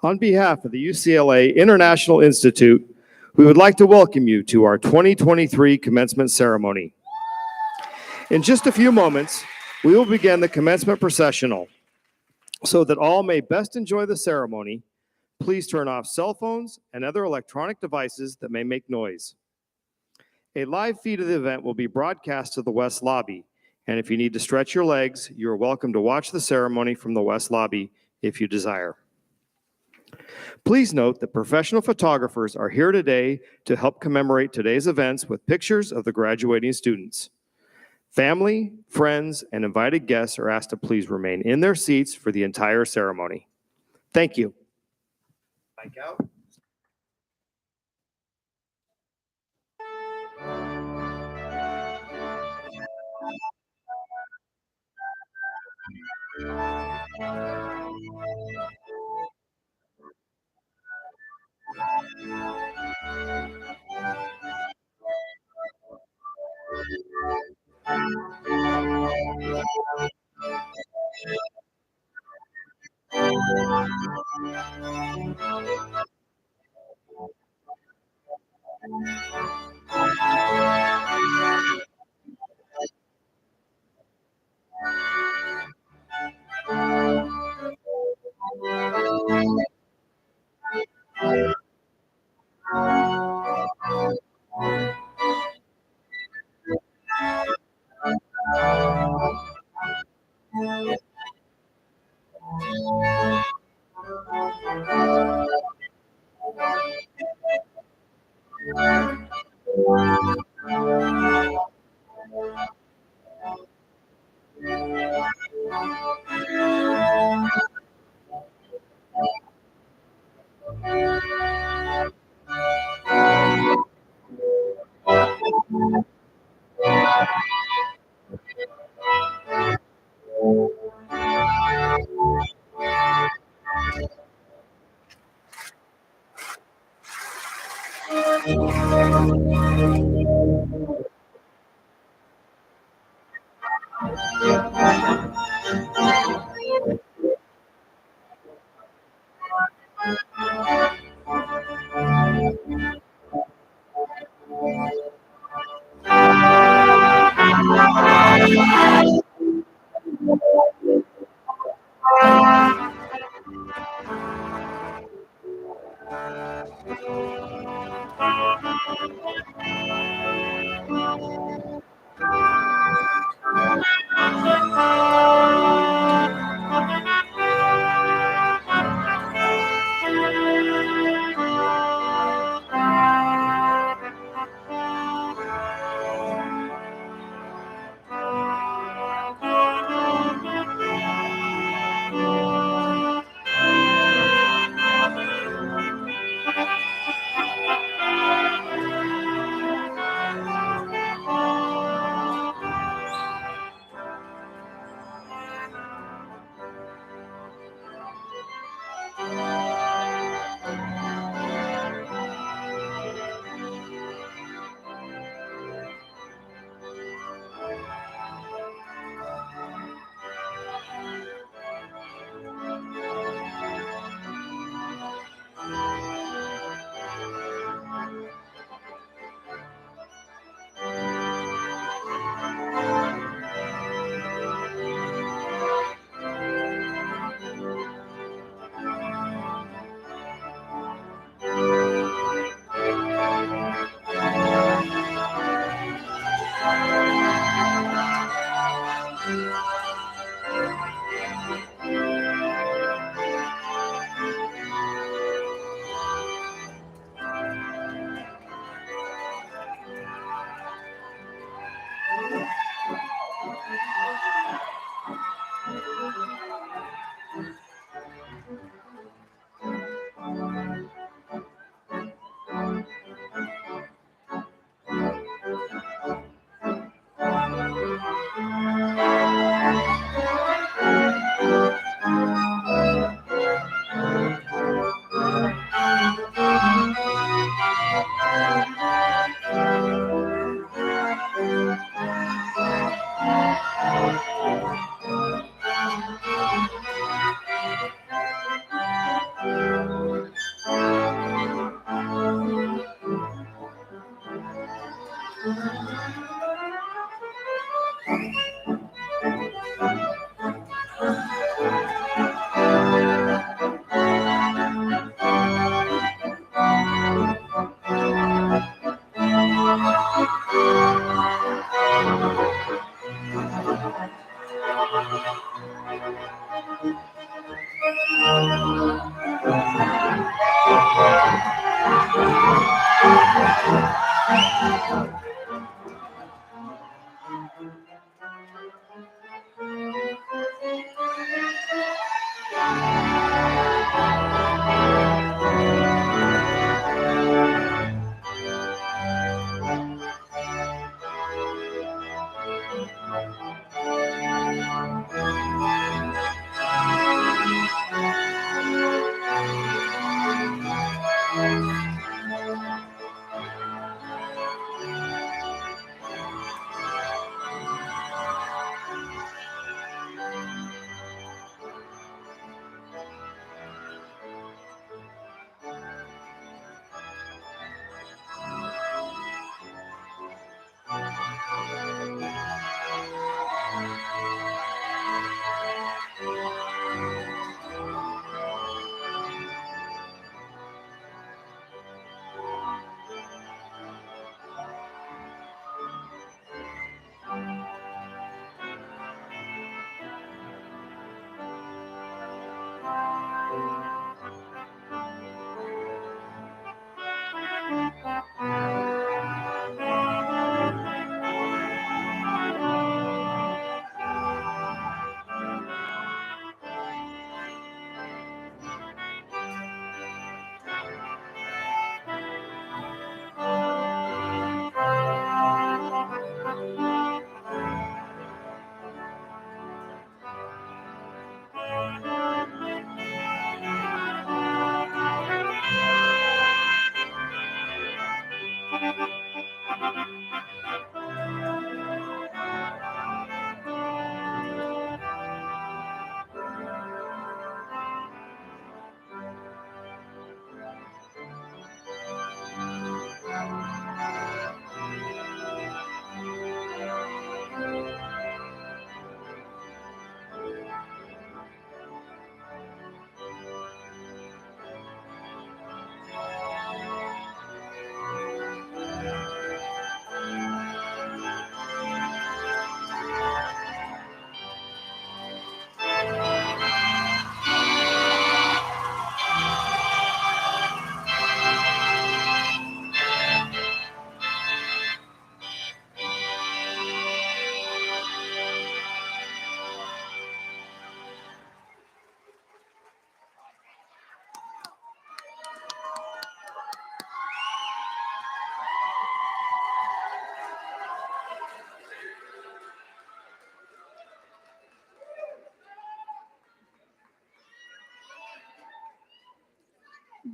On behalf of the UCLA International Institute, we would like to welcome you to our 2023 commencement ceremony. In just a few moments, we will begin the commencement processional. So that all may best enjoy the ceremony, please turn off cell phones and other electronic devices that may make noise. A live feed of the event will be broadcast to the West Lobby, and if you need to stretch your legs, you are welcome to watch the ceremony from the West Lobby if you desire. Please note that professional photographers are here today to help commemorate today's events with pictures of the graduating students. Family, friends, and invited guests are asked to please remain in their seats for the entire ceremony. Thank you. Mike out.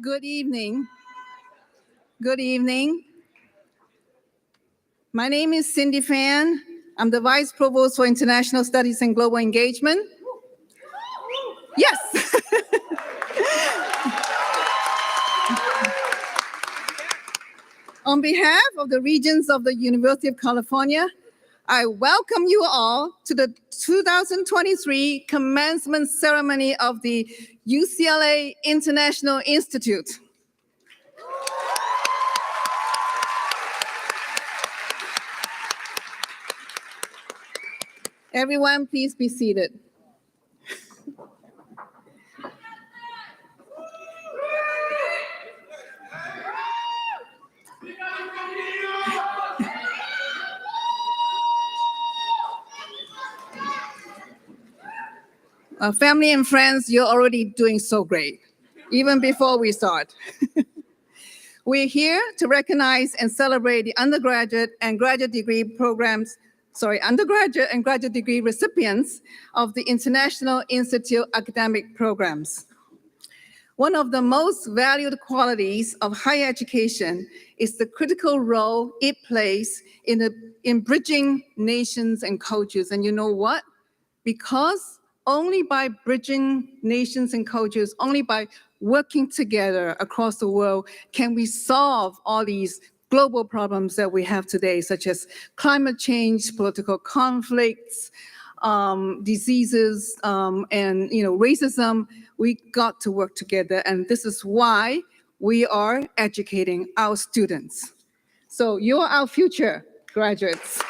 Good evening. Good evening. My name is Cindy Fan. I'm the Vice Provost for International Studies and Global Engagement. Yes. On behalf of the Regents of the University of California, I welcome you all to the 2023 commencement ceremony of the UCLA International Institute. Everyone, please be seated. Family and friends, you're already doing so great, even before we start. We're here to recognize and celebrate the undergraduate and graduate degree recipients of the International Institute academic programs. One of the most valued qualities of higher education is the critical role it plays in bridging nations and cultures. And you know what? Because only by bridging nations and cultures, only by working together across the world, can we solve all these global problems that we have today, such as climate change, political conflicts, diseases, and racism. We got to work together, and this is why we are educating our students. So you're our future graduates.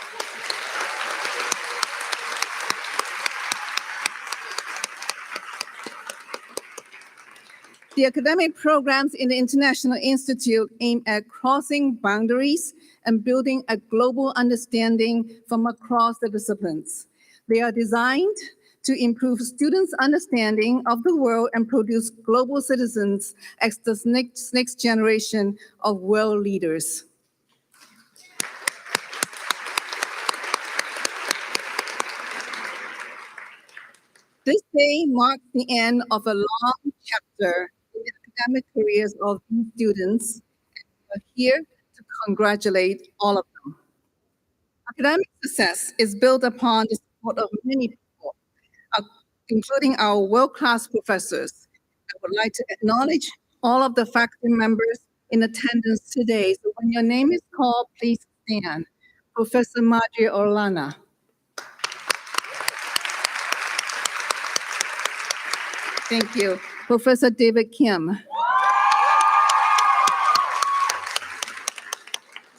The academic programs in the International Institute aim at crossing boundaries and building a global understanding from across the disciplines. They are designed to improve students' understanding of the world and produce global citizens as the next generation of world leaders. This day marks the end of a long chapter in the academic careers of these students, and we are here to congratulate all of them. Academic success is built upon the support of many people, including our world-class professors. I would like to acknowledge all of the faculty members in attendance today. So when your name is called, please stand. Professor Margie Orlana. Thank you. Professor David Kim.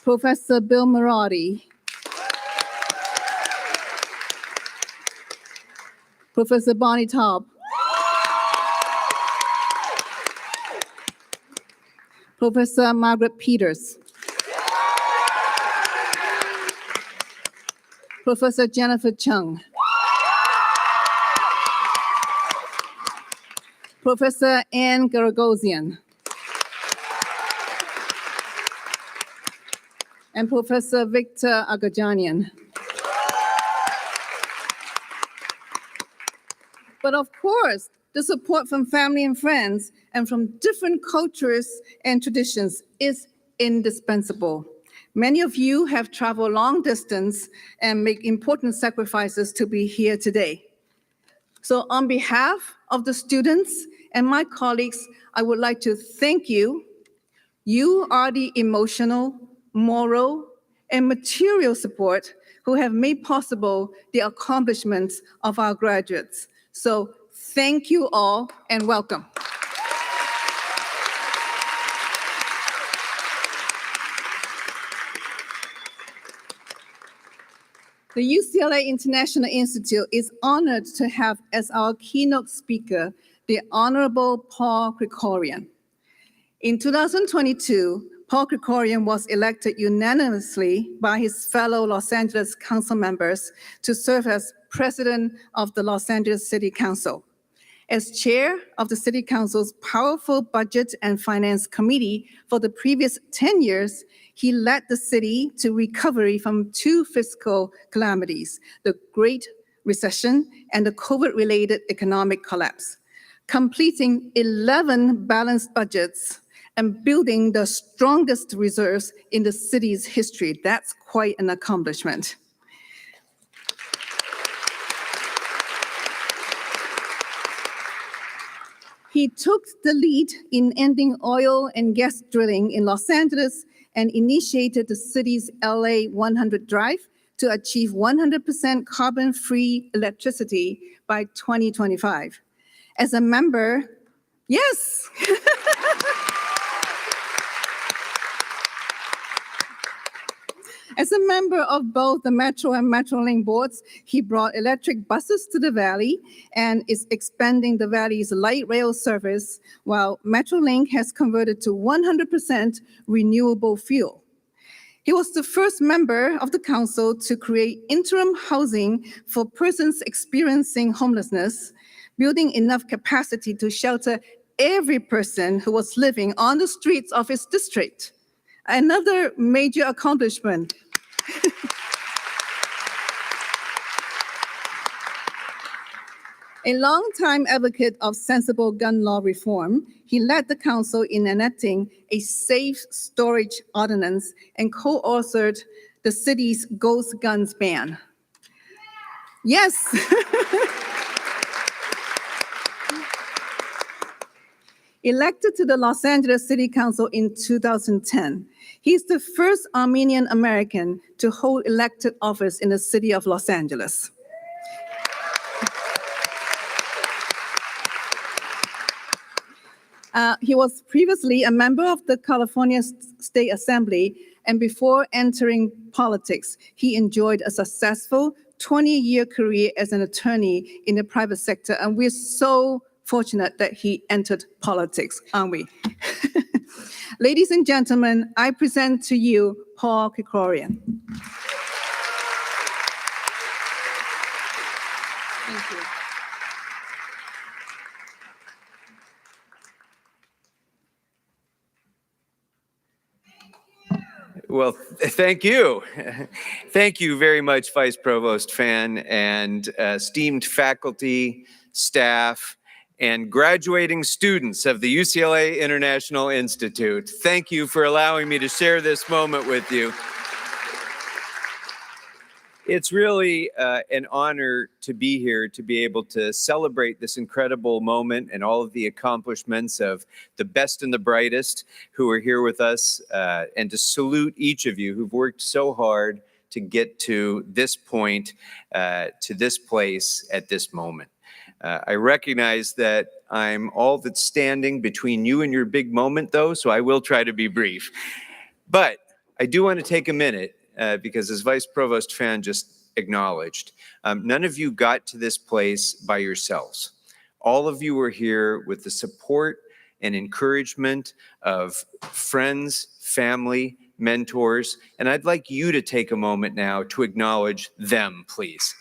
Professor Bill Marotti. Professor Bonnie Taub. Professor Margaret Peters. Professor Jennifer Chung. Professor Anne Garagosian. And Professor Victor Agajanian. But of course, the support from family and friends and from different cultures and traditions is indispensable. Many of you have traveled long distance and make important sacrifices to be here today. So on behalf of the students and my colleagues, I would like to thank you. You are the emotional, moral, and material support who have made possible the accomplishments of our graduates. So thank you all and welcome. The UCLA International Institute is honored to have as our keynote speaker the Honorable Paul Krekorian. In 2022, Paul Krekorian was elected unanimously by his fellow Los Angeles Council members to serve as president of the Los Angeles City Council. As chair of the City Council's powerful Budget and Finance Committee for the previous 10 years, he led the city to recovery from two fiscal calamities, the Great Recession and the COVID-related economic collapse. completing 11 balanced budgets, and building the strongest reserves in the city's history. That's quite an accomplishment. He took the lead in ending oil and gas drilling in Los Angeles and initiated the city's LA 100 drive to achieve 100% carbon-free electricity by 2025. As a member, yes. As a member of both the Metro and Metrolink boards, he brought electric buses to the Valley and is expanding the Valley's light rail service, while Metrolink has converted to 100% renewable fuel. He was the first member of the council to create interim housing for persons experiencing homelessness, building enough capacity to shelter every person who was living on the streets of his district. Another major accomplishment. A longtime advocate of sensible gun law reform, he led the council in enacting a safe storage ordinance and co-authored the city's ghost guns ban. Yes. Elected to the Los Angeles City Council in 2010, he's the first Armenian American to hold elected office in the city of Los Angeles. He was previously a member of the California State Assembly, and before entering politics, he enjoyed a successful 20-year career as an attorney in the private sector, and we're so fortunate that he entered politics, aren't we? Ladies and gentlemen, I present to you Paul Krekorian. Thank you. Well, thank you. Thank you very much, Vice Provost Fan, and esteemed faculty, staff, and graduating students of the UCLA International Institute. Thank you for allowing me to share this moment with you. It's really an honor to be here, to be able to celebrate this incredible moment and all of the accomplishments of the best and the brightest who are here with us, and to salute each of you who've worked so hard to get to this point, to this place at this moment. I recognize that I'm all that's standing between you and your big moment, though, so I will try to be brief. But I do want to take a minute, because as Vice Provost Fan just acknowledged, none of you got to this place by yourselves. All of you are here with the support and encouragement of friends, family, mentors, and I'd like you to take a moment now to acknowledge them, please.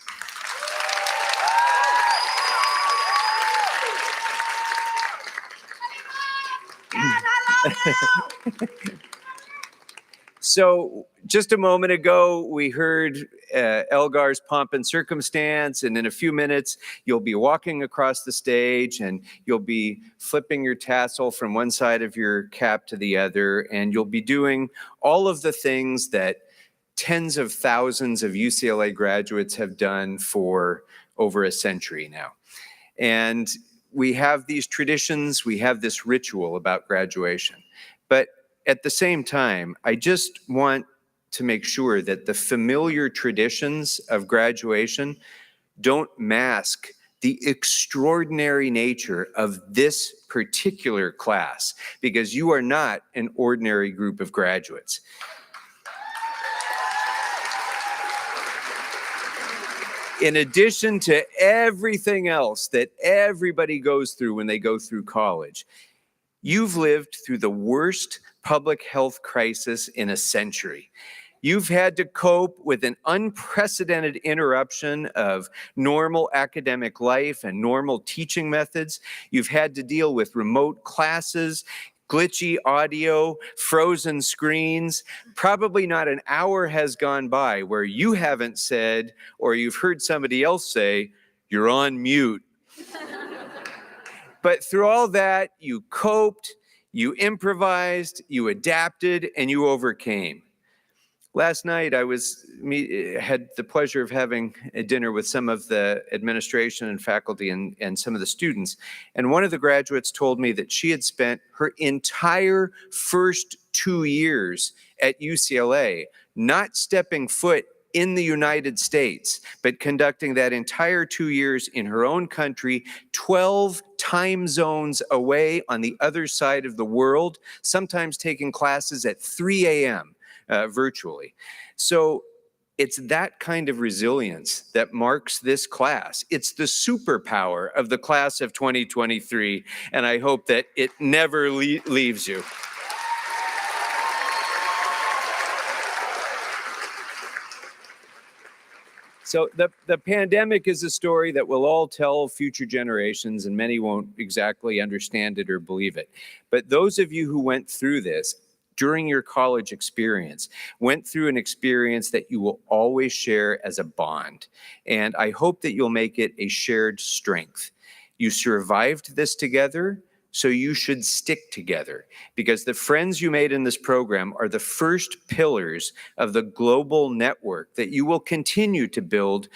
So just a moment ago, we heard Elgar's Pomp and Circumstance, and in a few minutes, you'll be walking across the stage and you'll be flipping your tassel from one side of your cap to the other, and you'll be doing all of the things that tens of thousands of UCLA graduates have done for over a century now. And we have these traditions, we have this ritual about graduation. But at the same time, I just want to make sure that the familiar traditions of graduation don't mask the extraordinary nature of this particular class, because you are not an ordinary group of graduates. In addition to everything else that everybody goes through when they go through college, you've lived through the worst public health crisis in a century. You've had to cope with an unprecedented interruption of normal academic life and normal teaching methods. You've had to deal with remote classes, glitchy audio, frozen screens. Probably not an hour has gone by where you haven't said, or you've heard somebody else say, "You're on mute." But through all that, you coped, you improvised, you adapted, and you overcame. Last night, I had the pleasure of having a dinner with some of the administration and faculty and some of the students. And one of the graduates told me that she had spent her entire first 2 years at UCLA not stepping foot in the United States, but conducting that entire 2 years in her own country, 12 time zones away on the other side of the world, sometimes taking classes at 3 a.m. Virtually. So it's that kind of resilience that marks this class. It's the superpower of the class of 2023, and I hope that it never leaves you. So the pandemic is a story that we'll all tell future generations, and many won't exactly understand it or believe it. But those of you who went through this during your college experience, went through an experience that you will always share as a bond. And I hope that you'll make it a shared strength. You survived this together, so you should stick together, because the friends you made in this program are the first pillars of the global network that you will continue to build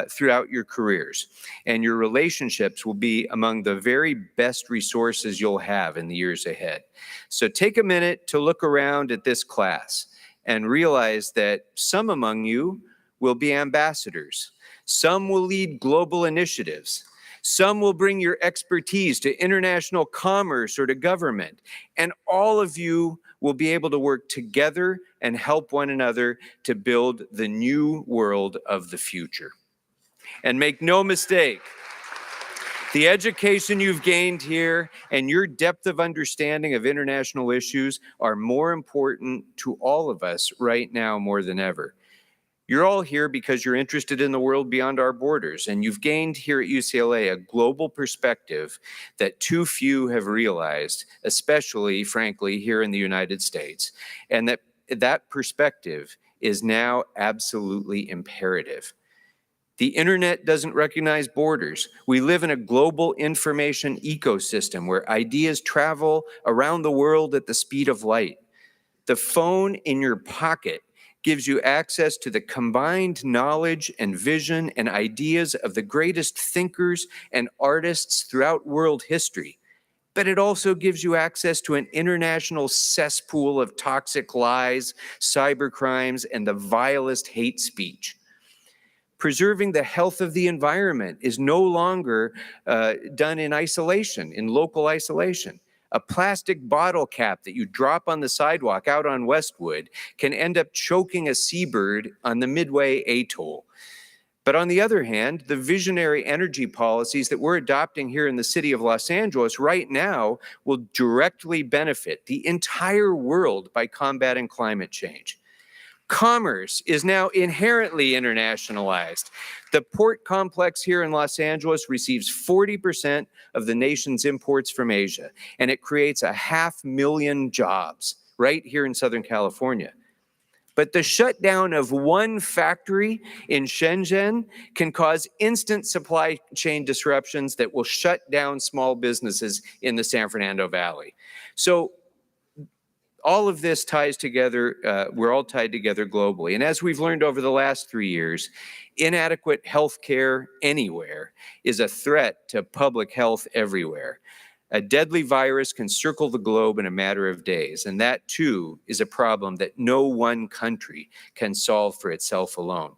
throughout your careers. And your relationships will be among the very best resources you'll have in the years ahead. So take a minute to look around at this class and realize that some among you will be ambassadors. Some will lead global initiatives. Some will bring your expertise to international commerce or to government. And all of you will be able to work together and help one another to build the new world of the future. And make no mistake, the education you've gained here and your depth of understanding of international issues are more important to all of us right now more than ever. You're all here because you're interested in the world beyond our borders, and you've gained here at UCLA a global perspective that too few have realized, especially, frankly, here in the United States. And that perspective is now absolutely imperative. The internet doesn't recognize borders. We live in a global information ecosystem where ideas travel around the world at the speed of light. The phone in your pocket gives you access to the combined knowledge and vision and ideas of the greatest thinkers and artists throughout world history. But it also gives you access to an international cesspool of toxic lies, cybercrimes, and the vilest hate speech. Preserving the health of the environment is no longer done in isolation, in local isolation. A plastic bottle cap that you drop on the sidewalk out on Westwood can end up choking a seabird on the Midway Atoll. But on the other hand, the visionary energy policies that we're adopting here in the city of Los Angeles right now will directly benefit the entire world by combating climate change. Commerce is now inherently internationalized. The port complex here in Los Angeles receives 40% of the nation's imports from Asia, and it creates 500,000 jobs right here in Southern California. But the shutdown of one factory in Shenzhen can cause instant supply chain disruptions that will shut down small businesses in the San Fernando Valley. So all of this ties together, we're all tied together globally. And as we've learned over the last 3 years, inadequate health care anywhere is a threat to public health everywhere. A deadly virus can circle the globe in a matter of days, and that too is a problem that no one country can solve for itself alone.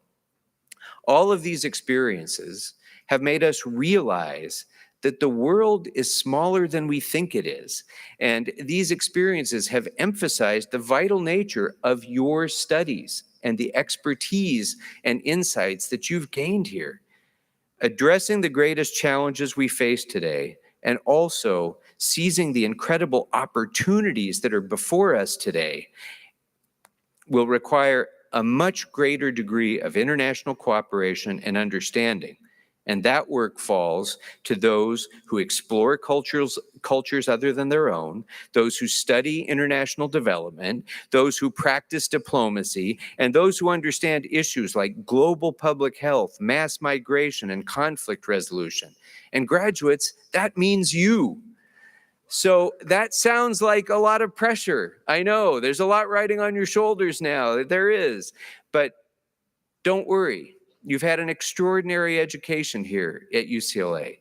All of these experiences have made us realize that the world is smaller than we think it is. And these experiences have emphasized the vital nature of your studies and the expertise and insights that you've gained here. Addressing the greatest challenges we face today, and also seizing the incredible opportunities that are before us today, will require a much greater degree of international cooperation and understanding. And that work falls to those who explore cultures other than their own, those who study international development, those who practice diplomacy, and those who understand issues like global public health, mass migration, and conflict resolution. And graduates, that means you. So that sounds like a lot of pressure. I know, there's a lot riding on your shoulders now. There is. But don't worry. You've had an extraordinary education here at UCLA,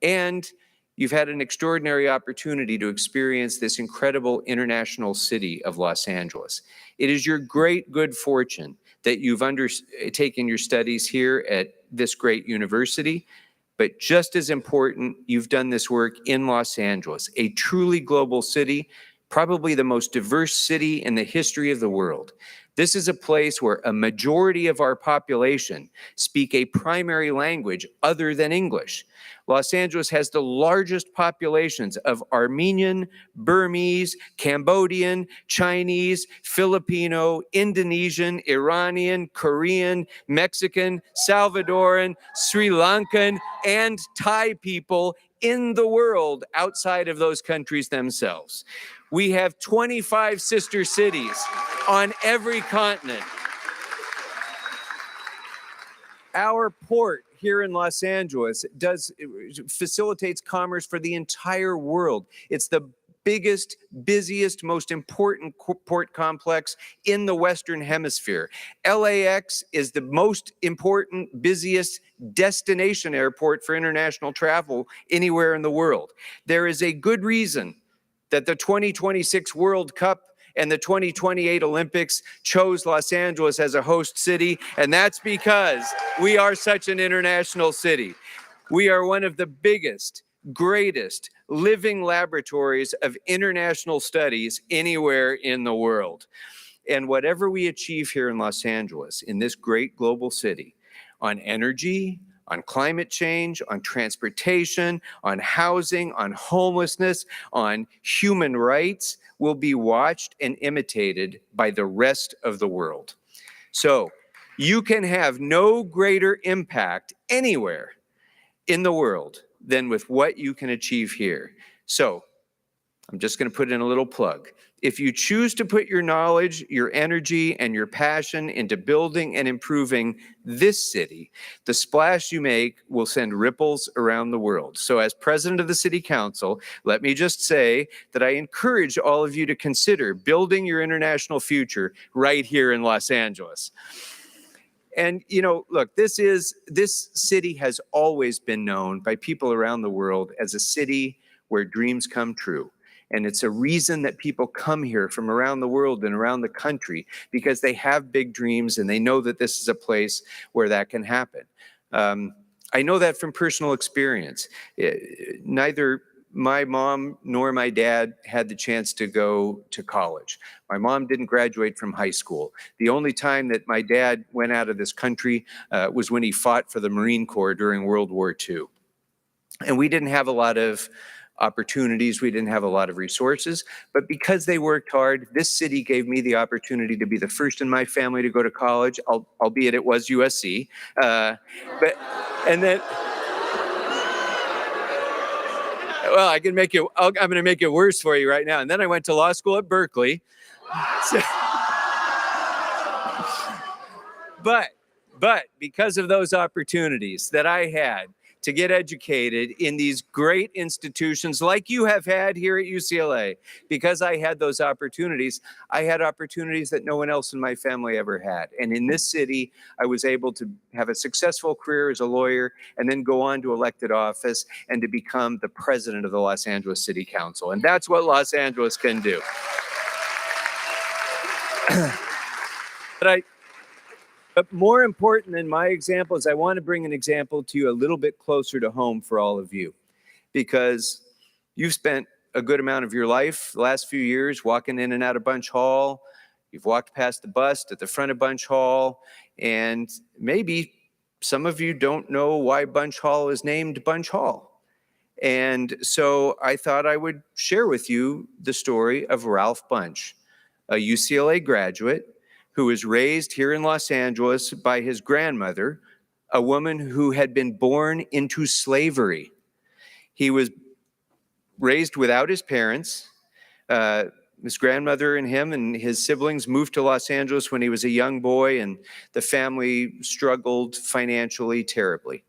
and you've had an extraordinary opportunity to experience this incredible international city of Los Angeles. It is your great good fortune that you've undertaken your studies here at this great university, but just as important, you've done this work in Los Angeles, a truly global city, probably the most diverse city in the history of the world. This is a place where a majority of our population speak a primary language other than English. Los Angeles has the largest populations of Armenian, Burmese, Cambodian, Chinese, Filipino, Indonesian, Iranian, Korean, Mexican, Salvadoran, Sri Lankan, and Thai people in the world outside of those countries themselves. We have 25 sister cities on every continent. Our port here in Los Angeles facilitates commerce for the entire world. It's the biggest, busiest, most important port complex in the Western Hemisphere. LAX is the most important, busiest destination airport for international travel anywhere in the world. There is a good reason that the 2026 World Cup and the 2028 Olympics chose Los Angeles as a host city, and that's because we are such an international city. We are one of the biggest, greatest living laboratories of international studies anywhere in the world. And whatever we achieve here in Los Angeles, in this great global city, on energy, on climate change, on transportation, on housing, on homelessness, on human rights, will be watched and imitated by the rest of the world. So you can have no greater impact anywhere in the world than with what you can achieve here. So I'm just going to put in a little plug. If you choose to put your knowledge, your energy, and your passion into building and improving this city, the splash you make will send ripples around the world. So as president of the City Council, let me just say that I encourage all of you to consider building your international future right here in Los Angeles. And, you know, look, this city has always been known by people around the world as a city where dreams come true. And it's a reason that people come here from around the world and around the country, because they have big dreams and they know that this is a place where that can happen. I know that from personal experience. Neither my mom nor my dad had the chance to go to college. My mom didn't graduate from high school. The only time that my dad went out of this country was when he fought for the Marine Corps during World War II. And we didn't have a lot of opportunities. We didn't have a lot of resources, but because they worked hard, this city gave me the opportunity to be the first in my family to go to college, albeit it was USC. And then, well, I'm going to make it worse for you right now. And then I went to law school at Berkeley. But because of those opportunities that I had to get educated in these great institutions like you have had here at UCLA, because I had those opportunities, I had opportunities that no one else in my family ever had. And in this city, I was able to have a successful career as a lawyer and then go on to elected office and to become the president of the Los Angeles City Council. And that's what Los Angeles can do. But more important than my example is I want to bring an example to you a little bit closer to home for all of you, because you've spent a good amount of your life, the last few years, walking in and out of Bunch Hall. You've walked past the bust at the front of Bunch Hall, and maybe some of you don't know why Bunch Hall is named Bunch Hall. And so I thought I would share with you the story of Ralph Bunche, a UCLA graduate who was raised here in Los Angeles by his grandmother, a woman who had been born into slavery. He was raised without his parents. His grandmother and him and his siblings moved to Los Angeles when he was a young boy, and the family struggled financially terribly.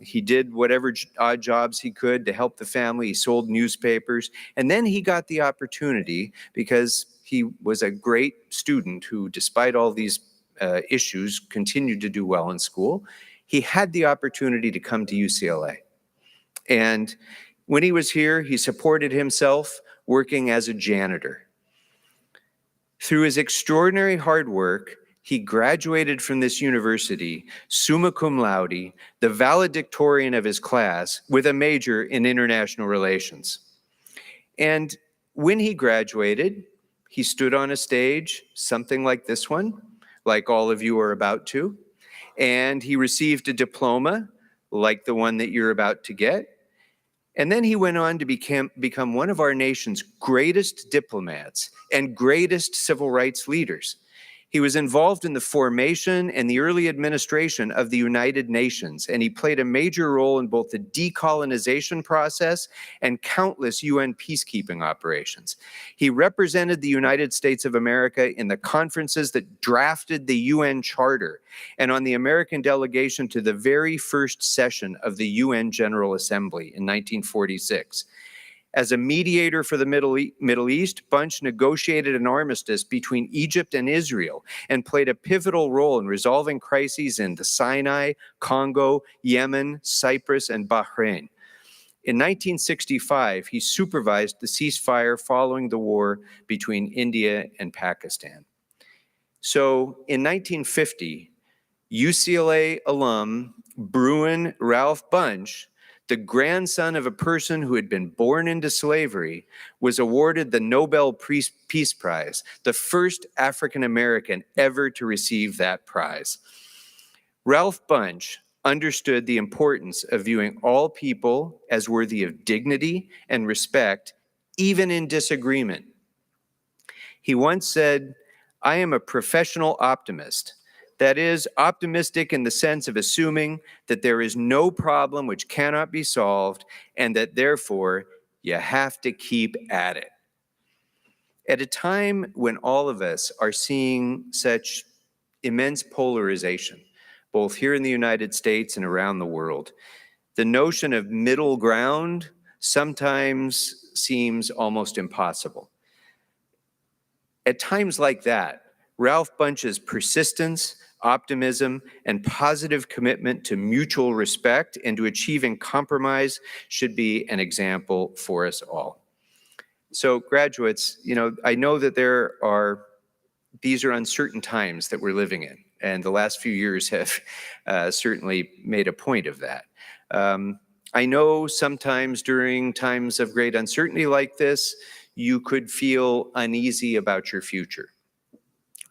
He did whatever odd jobs he could to help the family. He sold newspapers. And then he got the opportunity, because he was a great student who, despite all these issues, continued to do well in school. He had the opportunity to come to UCLA. And when he was here, he supported himself working as a janitor. Through his extraordinary hard work, he graduated from this university summa cum laude, the valedictorian of his class, with a major in international relations. And when he graduated, he stood on a stage, something like this one, like all of you are about to, and he received a diploma, like the one that you're about to get. And then he went on to become one of our nation's greatest diplomats and greatest civil rights leaders. He was involved in the formation and the early administration of the United Nations, and he played a major role in both the decolonization process and countless UN peacekeeping operations. He represented the United States of America in the conferences that drafted the UN Charter and on the American delegation to the very first session of the UN General Assembly in 1946. As a mediator for the Middle East, Bunch negotiated an armistice between Egypt and Israel and played a pivotal role in resolving crises in the Sinai, Congo, Yemen, Cyprus, and Bahrain. In 1965, he supervised the ceasefire following the war between India and Pakistan. So in 1950, UCLA alum Bruin Ralph Bunch, the grandson of a person who had been born into slavery, was awarded the Nobel Peace Prize, the first African American ever to receive that prize. Ralph Bunch understood the importance of viewing all people as worthy of dignity and respect, even in disagreement. He once said, "I am a professional optimist. That is, optimistic in the sense of assuming that there is no problem which cannot be solved, and that therefore you have to keep at it." At a time when all of us are seeing such immense polarization, both here in the United States and around the world, the notion of middle ground sometimes seems almost impossible. At times like that, Ralph Bunch's persistence, optimism, and positive commitment to mutual respect and to achieving compromise should be an example for us all. So graduates, I know that these are uncertain times that we're living in, and the last few years have certainly made a point of that. I know sometimes during times of great uncertainty like this, you could feel uneasy about your future.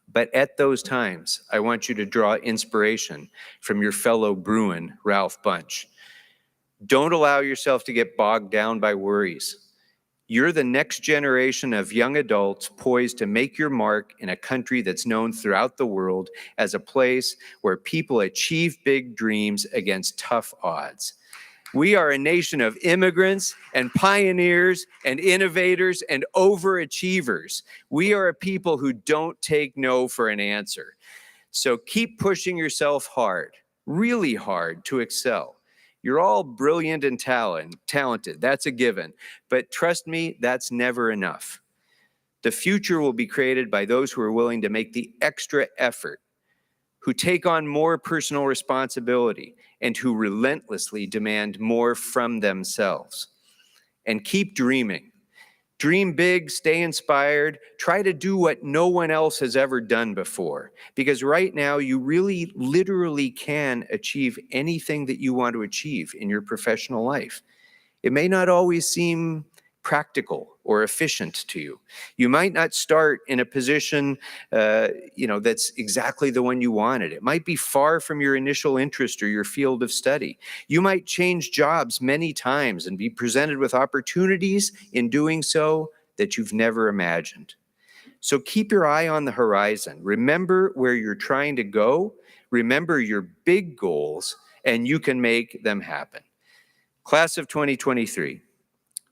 But at those times, I want you to draw inspiration from your fellow Bruin, Ralph Bunch. Don't allow yourself to get bogged down by worries. You're the next generation of young adults poised to make your mark in a country that's known throughout the world as a place where people achieve big dreams against tough odds. We are a nation of immigrants and pioneers and innovators and overachievers. We are a people who don't take no for an answer. So keep pushing yourself hard, really hard, to excel. You're all brilliant and talented, that's a given. But trust me, that's never enough. The future will be created by those who are willing to make the extra effort, who take on more personal responsibility, and who relentlessly demand more from themselves. And keep dreaming. Dream big, stay inspired, try to do what no one else has ever done before. Because right now, you really literally can achieve anything that you want to achieve in your professional life. It may not always seem practical or efficient to you. You might not start in a position, that's exactly the one you wanted. It might be far from your initial interest or your field of study. You might change jobs many times and be presented with opportunities in doing so that you've never imagined. So keep your eye on the horizon. Remember where you're trying to go. Remember your big goals, and you can make them happen. Class of 2023,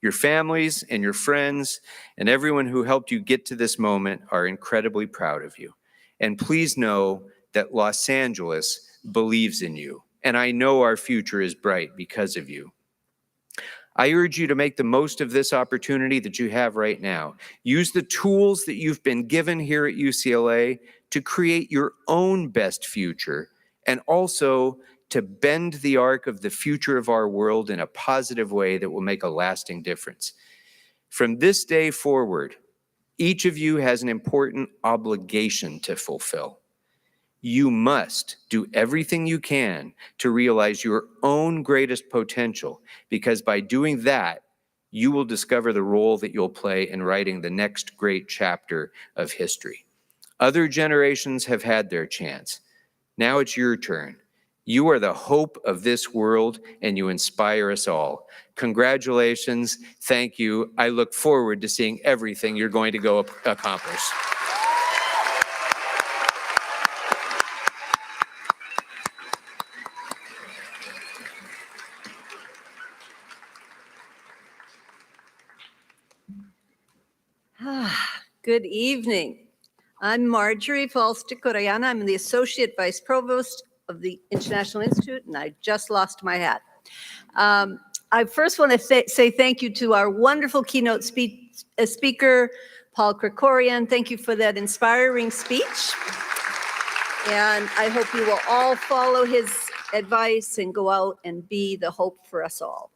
your families and your friends and everyone who helped you get to this moment are incredibly proud of you. And please know that Los Angeles believes in you. And I know our future is bright because of you. I urge you to make the most of this opportunity that you have right now. Use the tools that you've been given here at UCLA to create your own best future, and also to bend the arc of the future of our world in a positive way that will make a lasting difference. From this day forward, each of you has an important obligation to fulfill. You must do everything you can to realize your own greatest potential, because by doing that, you will discover the role that you'll play in writing the next great chapter of history. Other generations have had their chance. Now it's your turn. You are the hope of this world, and you inspire us all. Congratulations. Thank you. I look forward to seeing everything you're going to go accomplish. Good evening. I'm Marjorie Krekorian. I'm the Associate Vice Provost of the International Institute, and I just lost my hat. I first want to say thank you to our wonderful keynote speaker, Paul Krekorian. Thank you for that inspiring speech. And I hope you will all follow his advice and go out and be the hope for us all.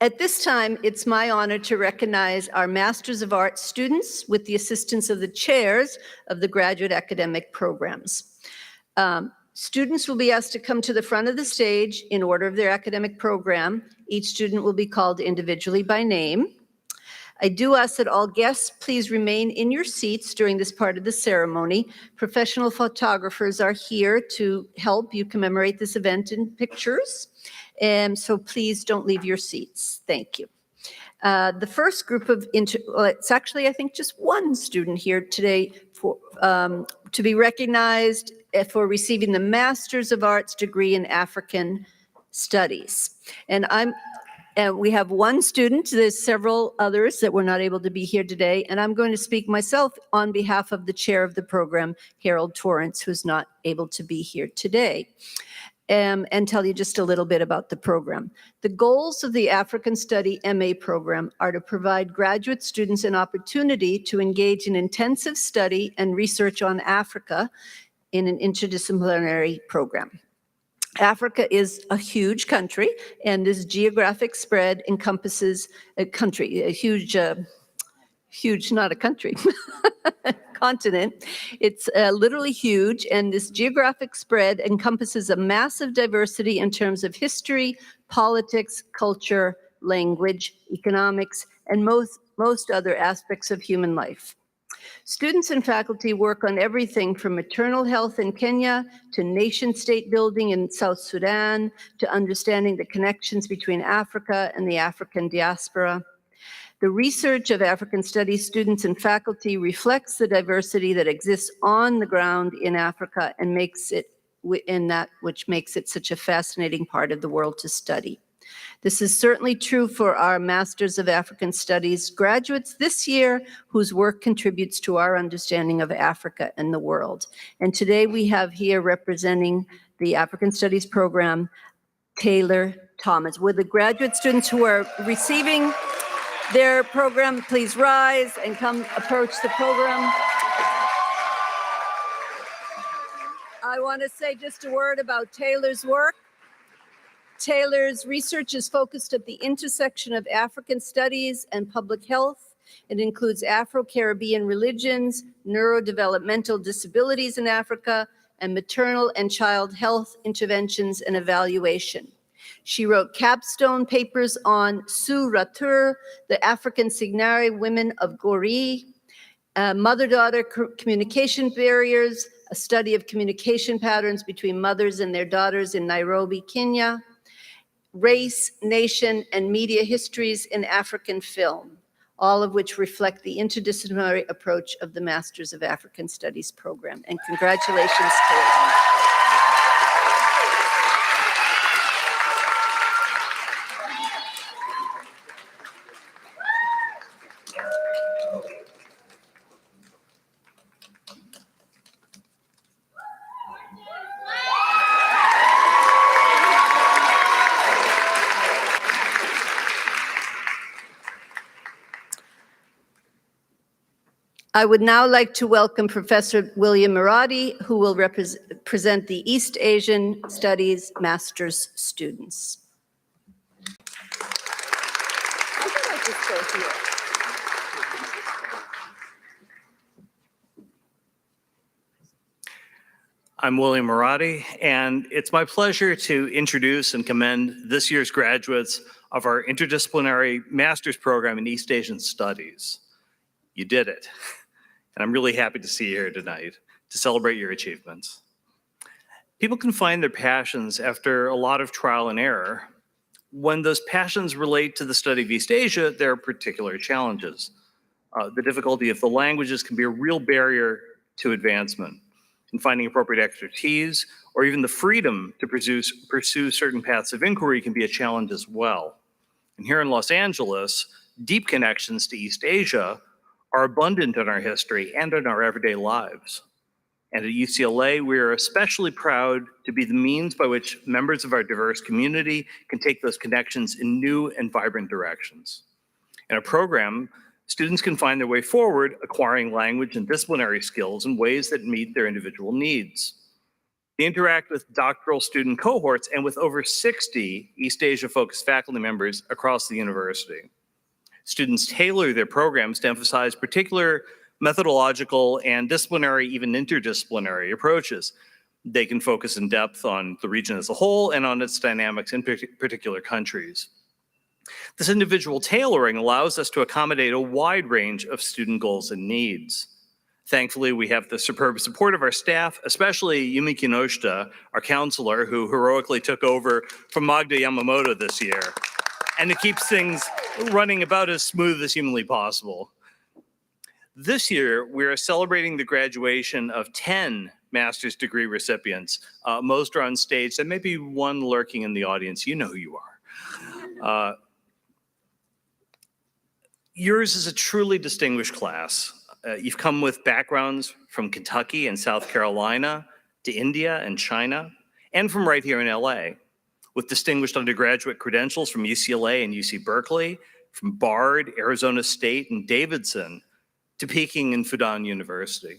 At this time, it's my honor to recognize our Masters of Arts students with the assistance of the chairs of the graduate academic programs. Students will be asked to come to the front of the stage in order of their academic program. Each student will be called individually by name. I do ask that all guests please remain in your seats during this part of the ceremony. Professional photographers are here to help you commemorate this event in pictures. And so please don't leave your seats. Thank you. The first group of, well, it's actually, I think, just one student here today for, to be recognized for receiving the Masters of Arts degree in African Studies. And we have one student. There's several others that were not able to be here today. And I'm going to speak myself on behalf of the chair of the program, Harold Torrance, who's not able to be here today. And tell you just a little bit about the program. The goals of the African Study MA program are to provide graduate students an opportunity to engage in intensive study and research on Africa in an interdisciplinary program. Africa is a huge country, and this geographic spread encompasses a country, a huge, not a country, continent. It's literally huge, and this geographic spread encompasses a massive diversity in terms of history, politics, culture, language, economics, and most other aspects of human life. Students and faculty work on everything from maternal health in Kenya to nation-state building in South Sudan to understanding the connections between Africa and the African diaspora. The research of African Studies students and faculty reflects the diversity that exists on the ground in Africa and makes it which makes it such a fascinating part of the world to study. This is certainly true for our Masters of African Studies graduates this year, whose work contributes to our understanding of Africa and the world. And today we have here representing the African Studies program, Taylor Thomas. Will the graduate students who are receiving their program please rise and come approach the program? I want to say just a word about Taylor's work. Taylor's research is focused at the intersection of African studies and public health. It includes Afro-Caribbean religions, neurodevelopmental disabilities in Africa, and maternal and child health interventions and evaluation. She wrote capstone papers on Sue Ratur, the African Signari women of Gori, mother-daughter communication barriers, a study of communication patterns between mothers and their daughters in Nairobi, Kenya, race, nation, and media histories in African film. all of which reflect the interdisciplinary approach of the Masters of African Studies program. And congratulations to you. I would now like to welcome Professor William Murati, who will present the East Asian Studies Master's students. I think I just go here. I'm William Murati, and it's my pleasure to introduce and commend this year's graduates of our interdisciplinary master's program in East Asian Studies. You did it. And I'm really happy to see you here tonight to celebrate your achievements. People can find their passions after a lot of trial and error. When those passions relate to the study of East Asia, there are particular challenges. The difficulty of the languages can be a real barrier to advancement. In finding appropriate expertise, or even the freedom to pursue certain paths of inquiry can be a challenge as well. And here in Los Angeles, deep connections to East Asia are abundant in our history and in our everyday lives. And at UCLA, we are especially proud to be the means by which members of our diverse community can take those connections in new and vibrant directions. In our program, students can find their way forward, acquiring language and disciplinary skills in ways that meet their individual needs. They interact with doctoral student cohorts and with over 60 East Asia-focused faculty members across the university. Students tailor their programs to emphasize particular methodological and disciplinary, even interdisciplinary approaches. They can focus in depth on the region as a whole and on its dynamics in particular countries. This individual tailoring allows us to accommodate a wide range of student goals and needs. Thankfully, we have the superb support of our staff, especially Yumi Kinoshita, our counselor, who heroically took over from Magda Yamamoto this year, and it keeps things running about as smooth as humanly possible. This year, we are celebrating the graduation of 10 master's degree recipients. Most are on stage. There may be one lurking in the audience. You know who you are. Yours is a truly distinguished class. You've come with backgrounds from Kentucky and South Carolina to India and China, and from right here in LA, with distinguished undergraduate credentials from UCLA and UC Berkeley, from Bard, Arizona State, and Davidson, to Peking and Fudan University.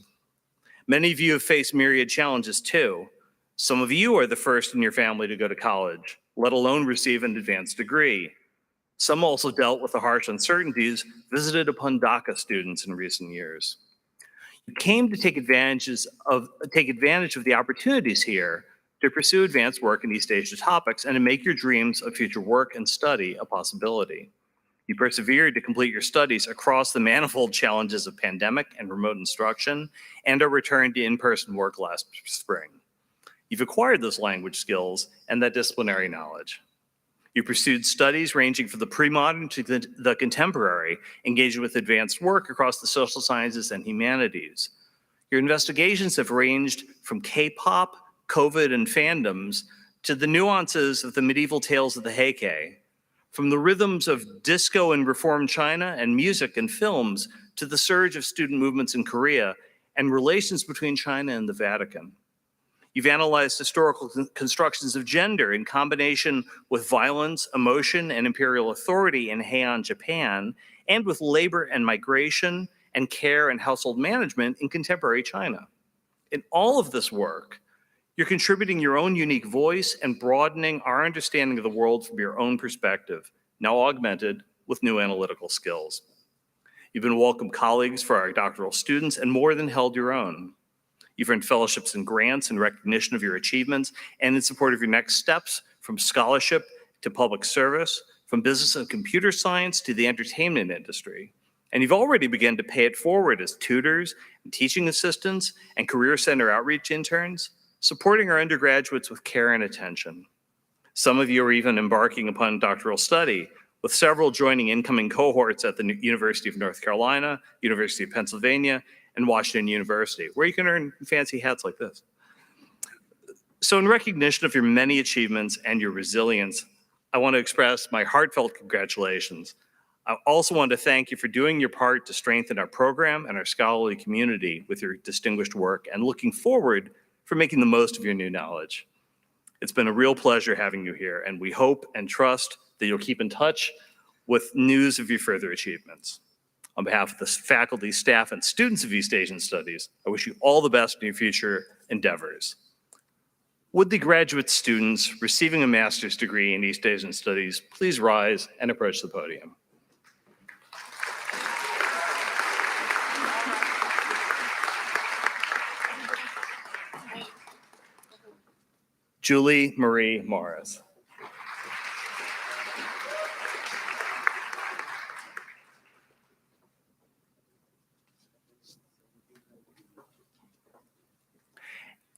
Many of you have faced myriad challenges too. Some of you are the first in your family to go to college, let alone receive an advanced degree. Some also dealt with the harsh uncertainties visited upon DACA students in recent years. You came to take advantage of the opportunities here to pursue advanced work in East Asia topics and to make your dreams of future work and study a possibility. You persevered to complete your studies across the manifold challenges of pandemic and remote instruction and a return to in-person work last spring. You've acquired those language skills and that disciplinary knowledge. You pursued studies ranging from the pre-modern to the contemporary, engaging with advanced work across the social sciences and humanities. Your investigations have ranged from K-pop, COVID, and fandoms to the nuances of the medieval tales of the Heike, from the rhythms of disco in reformed China and music and films to the surge of student movements in Korea and relations between China and the Vatican. You've analyzed historical constructions of gender in combination with violence, emotion, and imperial authority in Heian, Japan, and with labor and migration and care and household management in contemporary China. In all of this work, you're contributing your own unique voice and broadening our understanding of the world from your own perspective, now augmented with new analytical skills. You've been welcome colleagues for our doctoral students and more than held your own. You've earned fellowships and grants in recognition of your achievements and in support of your next steps, from scholarship to public service, from business and computer science to the entertainment industry. And you've already begun to pay it forward as tutors and teaching assistants and career center outreach interns, supporting our undergraduates with care and attention. Some of you are even embarking upon doctoral study, with several joining incoming cohorts at the University of North Carolina, University of Pennsylvania, and Washington University, where you can earn fancy hats like this. So in recognition of your many achievements and your resilience, I want to express my heartfelt congratulations. I also want to thank you for doing your part to strengthen our program and our scholarly community with your distinguished work, and looking forward for making the most of your new knowledge. It's been a real pleasure having you here, and we hope and trust that you'll keep in touch with news of your further achievements. On behalf of the faculty, staff, and students of East Asian Studies, I wish you all the best in your future endeavors. Would the graduate students receiving a master's degree in East Asian Studies please rise and approach the podium? Julie Marie Morris.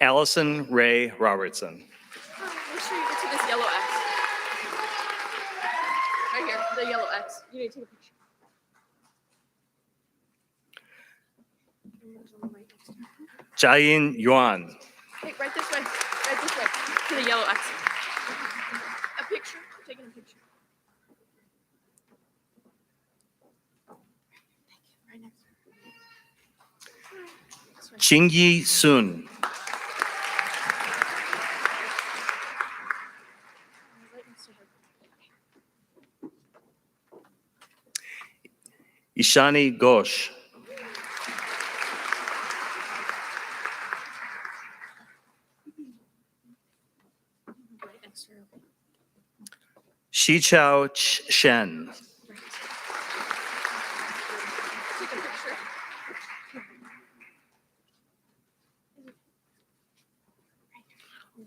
Allison Ray Robertson. Make sure you get to this yellow X. Right here, the yellow X. You need to take a picture. Jiayin Yuan. Hey, right this way. Right this way. To the yellow X. A picture. Taking a picture. Thank you. Right next to her. Qingyi Sun. Right next to her. Ishani Ghosh. Right next to her. Shichao Shen. Take a picture.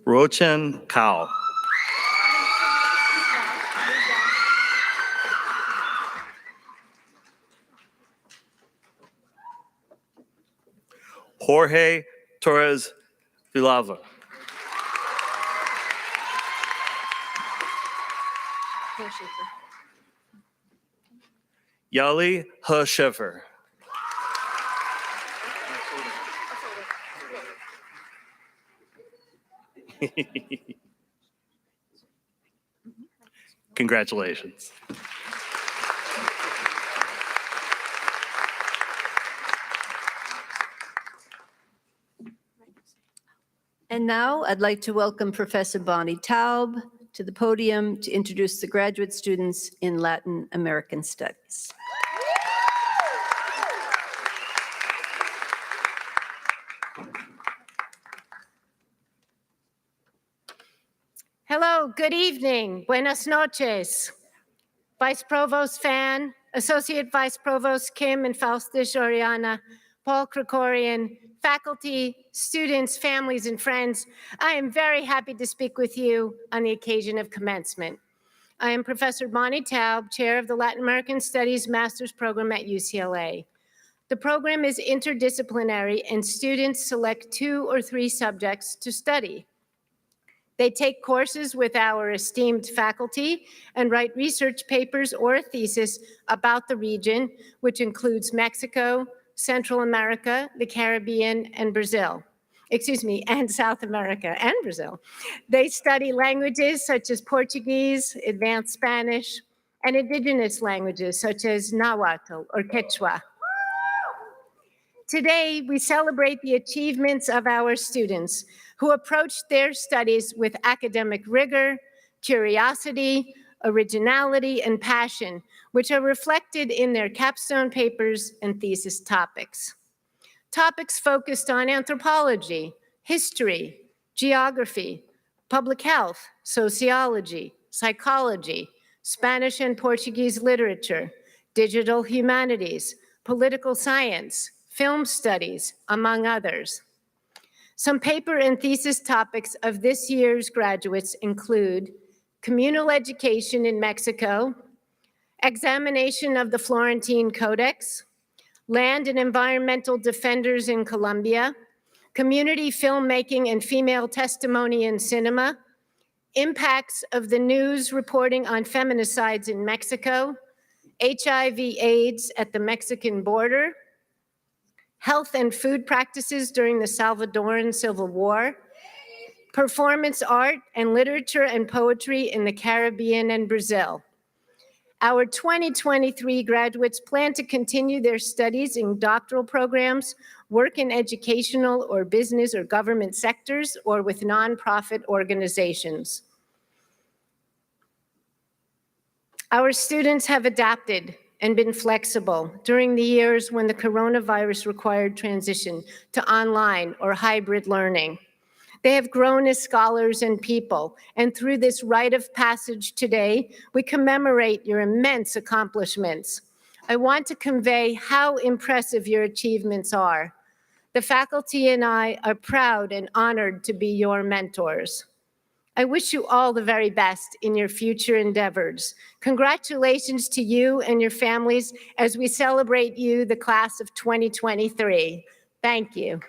Rochen Kao. Jorge Torres Villalva. Here, Schaefer. Yali He Schiffer. Congratulations. And now I'd like to welcome Professor Bonnie Taub to the podium to introduce the graduate students in Latin American Studies. Hello, good evening, buenas noches. Vice Provost Fan, Associate Vice Provost Kim and Faustus Oriana, Paul Krekorian, faculty, students, families, and friends, I am very happy to speak with you on the occasion of commencement. I am Professor Bonnie Taub, Chair of the Latin American Studies Master's Program at UCLA. The program is interdisciplinary, and students select 2 or 3 subjects to study. They take courses with our esteemed faculty and write research papers or a thesis about the region, which includes Mexico, Central America, the Caribbean, and Brazil. And South America and Brazil. They study languages such as Portuguese, advanced Spanish, and indigenous languages such as Nahuatl or Quechua. Today, we celebrate the achievements of our students who approached their studies with academic rigor, curiosity, originality, and passion, which are reflected in their capstone papers and thesis topics. Topics focused on anthropology, history, geography, public health, sociology, psychology, Spanish and Portuguese literature, digital humanities, political science, film studies, among others. Some paper and thesis topics of this year's graduates include communal education in Mexico, examination of the Florentine Codex, land and environmental defenders in Colombia, community filmmaking and female testimony in cinema, impacts of the news reporting on feminicides in Mexico, HIV/AIDS at the Mexican border, health and food practices during the Salvadoran Civil War, performance art and literature and poetry in the Caribbean and Brazil. Our 2023 graduates plan to continue their studies in doctoral programs, work in educational or business or government sectors, or with nonprofit organizations. Our students have adapted and been flexible during the years when the coronavirus required transition to online or hybrid learning. They have grown as scholars and people, and through this rite of passage today, we commemorate your immense accomplishments. I want to convey how impressive your achievements are. The faculty and I are proud and honored to be your mentors. I wish you all the very best in your future endeavors. Congratulations to you and your families as we celebrate you, the class of 2023. Thank you.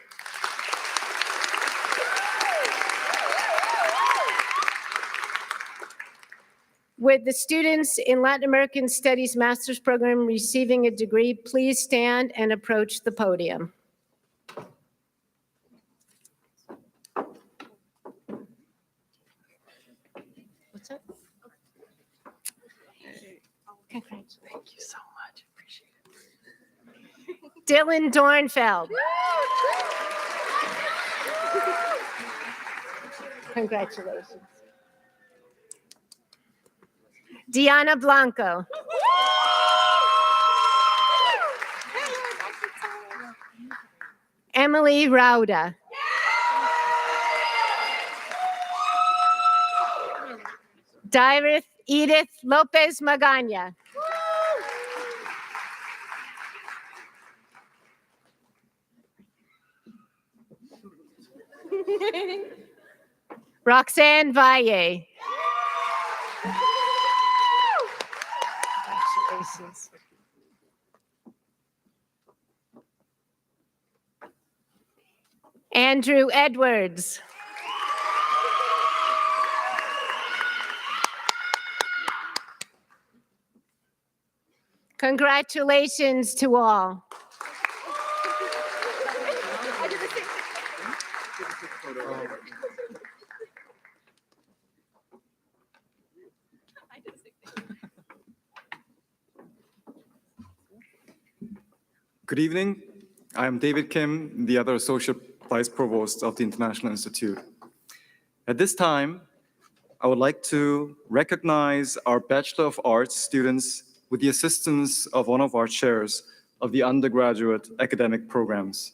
With the students in Latin American Studies Master's Program receiving a degree, please stand and approach the podium. What's up? Congratulations. Thank you so much. Appreciate it. Dylan Dornfeld. Congratulations. Diana Blanco. Emily Rauda. Dirith Edith Lopez Magana. Roxanne Valle. Congratulations. Andrew Edwards. Congratulations to all. Good evening. I am David Kim, the other Associate Vice Provost of the International Institute. At this time, I would like to recognize our Bachelor of Arts students with the assistance of one of our chairs of the undergraduate academic programs.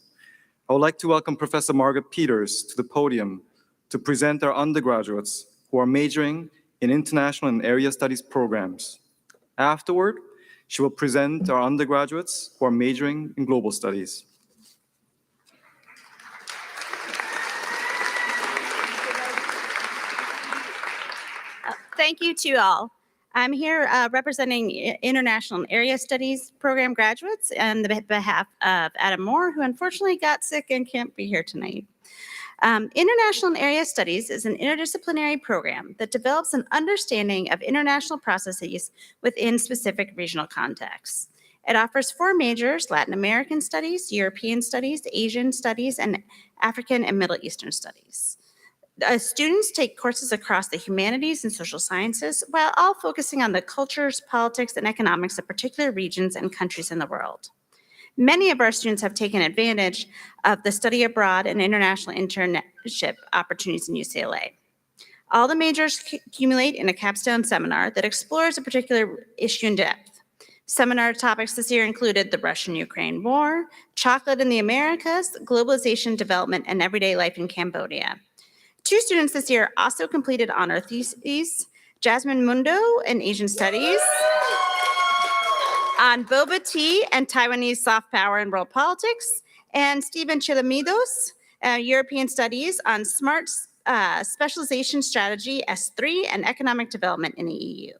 I would like to welcome Professor Margaret Peters to the podium to present our undergraduates who are majoring in international and area studies programs. Afterward, she will present our undergraduates who are majoring in global studies. Thank you to all. I'm here representing International and Area Studies program graduates on the behalf of Adam Moore, who unfortunately got sick and can't be here tonight. International and Area Studies is an interdisciplinary program that develops an understanding of international processes within specific regional contexts. It offers 4 majors: Latin American Studies, European Studies, Asian Studies, and African and Middle Eastern Studies. Students take courses across the humanities and social sciences, while all focusing on the cultures, politics, and economics of particular regions and countries in the world. Many of our students have taken advantage of the study abroad and international internship opportunities in UCLA. All the majors accumulate in a capstone seminar that explores a particular issue in depth. Seminar topics this year included the Russian-Ukraine war, chocolate in the Americas, globalization, development, and everyday life in Cambodia. 2 students this year also completed honor theses: Jasmine Mundo in Asian Studies on boba tea and Taiwanese soft power and world politics, and Stephen Chilamidos, European Studies on smart specialization strategy S3 and economic development in the EU.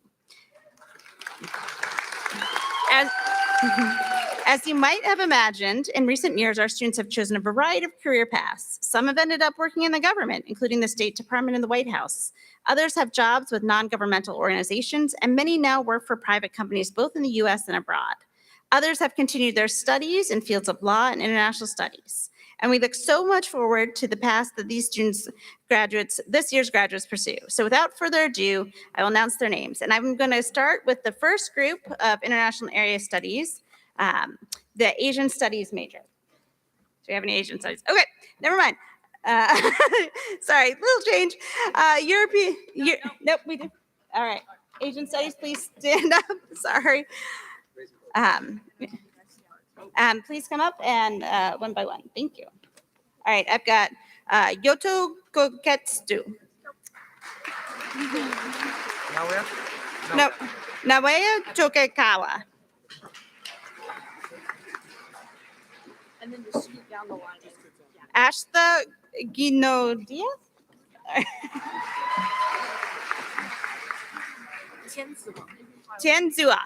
As you might have imagined, in recent years, our students have chosen a variety of career paths. Some have ended up working in the government, including the State Department and the White House. Others have jobs with non-governmental organizations, and many now work for private companies, both in the US and abroad. Others have continued their studies in fields of law and international studies. And we look so much forward to the path that these this year's graduates pursue. So without further ado, I will announce their names. And I'm going to start with the first group of international area studies, the Asian studies major. Do we have any Asian studies? Okay, never mind. Sorry, little change. Nope, we do. All right, Asian studies, please stand up. Sorry. Please come up and one by one. Thank you. All right, I've got Yoto Koketsu. No, Naoya Chokekawa. And then just scoot down the line. Ashta Ginodia. Tianzua.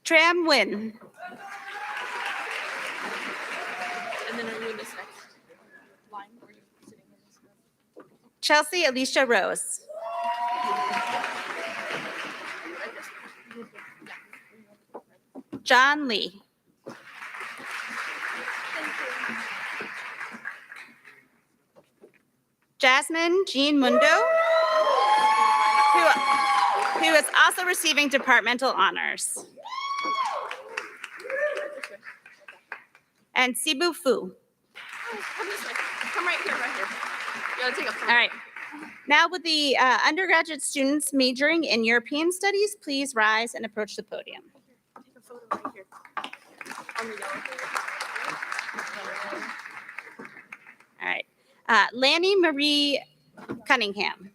Tram Win. And then are you in this next line? Or are you sitting in this one? Chelsea Alicia Rose. John Lee. Jasmine Jean Mundo, who is also receiving departmental honors. And Sibu Fu. Come this way. Come right here, right here. You gotta take a photo. All right. Now with the undergraduate students majoring in European studies, please rise and approach the podium. Take a photo right here. On the yellow. All right. Lanny Marie Cunningham.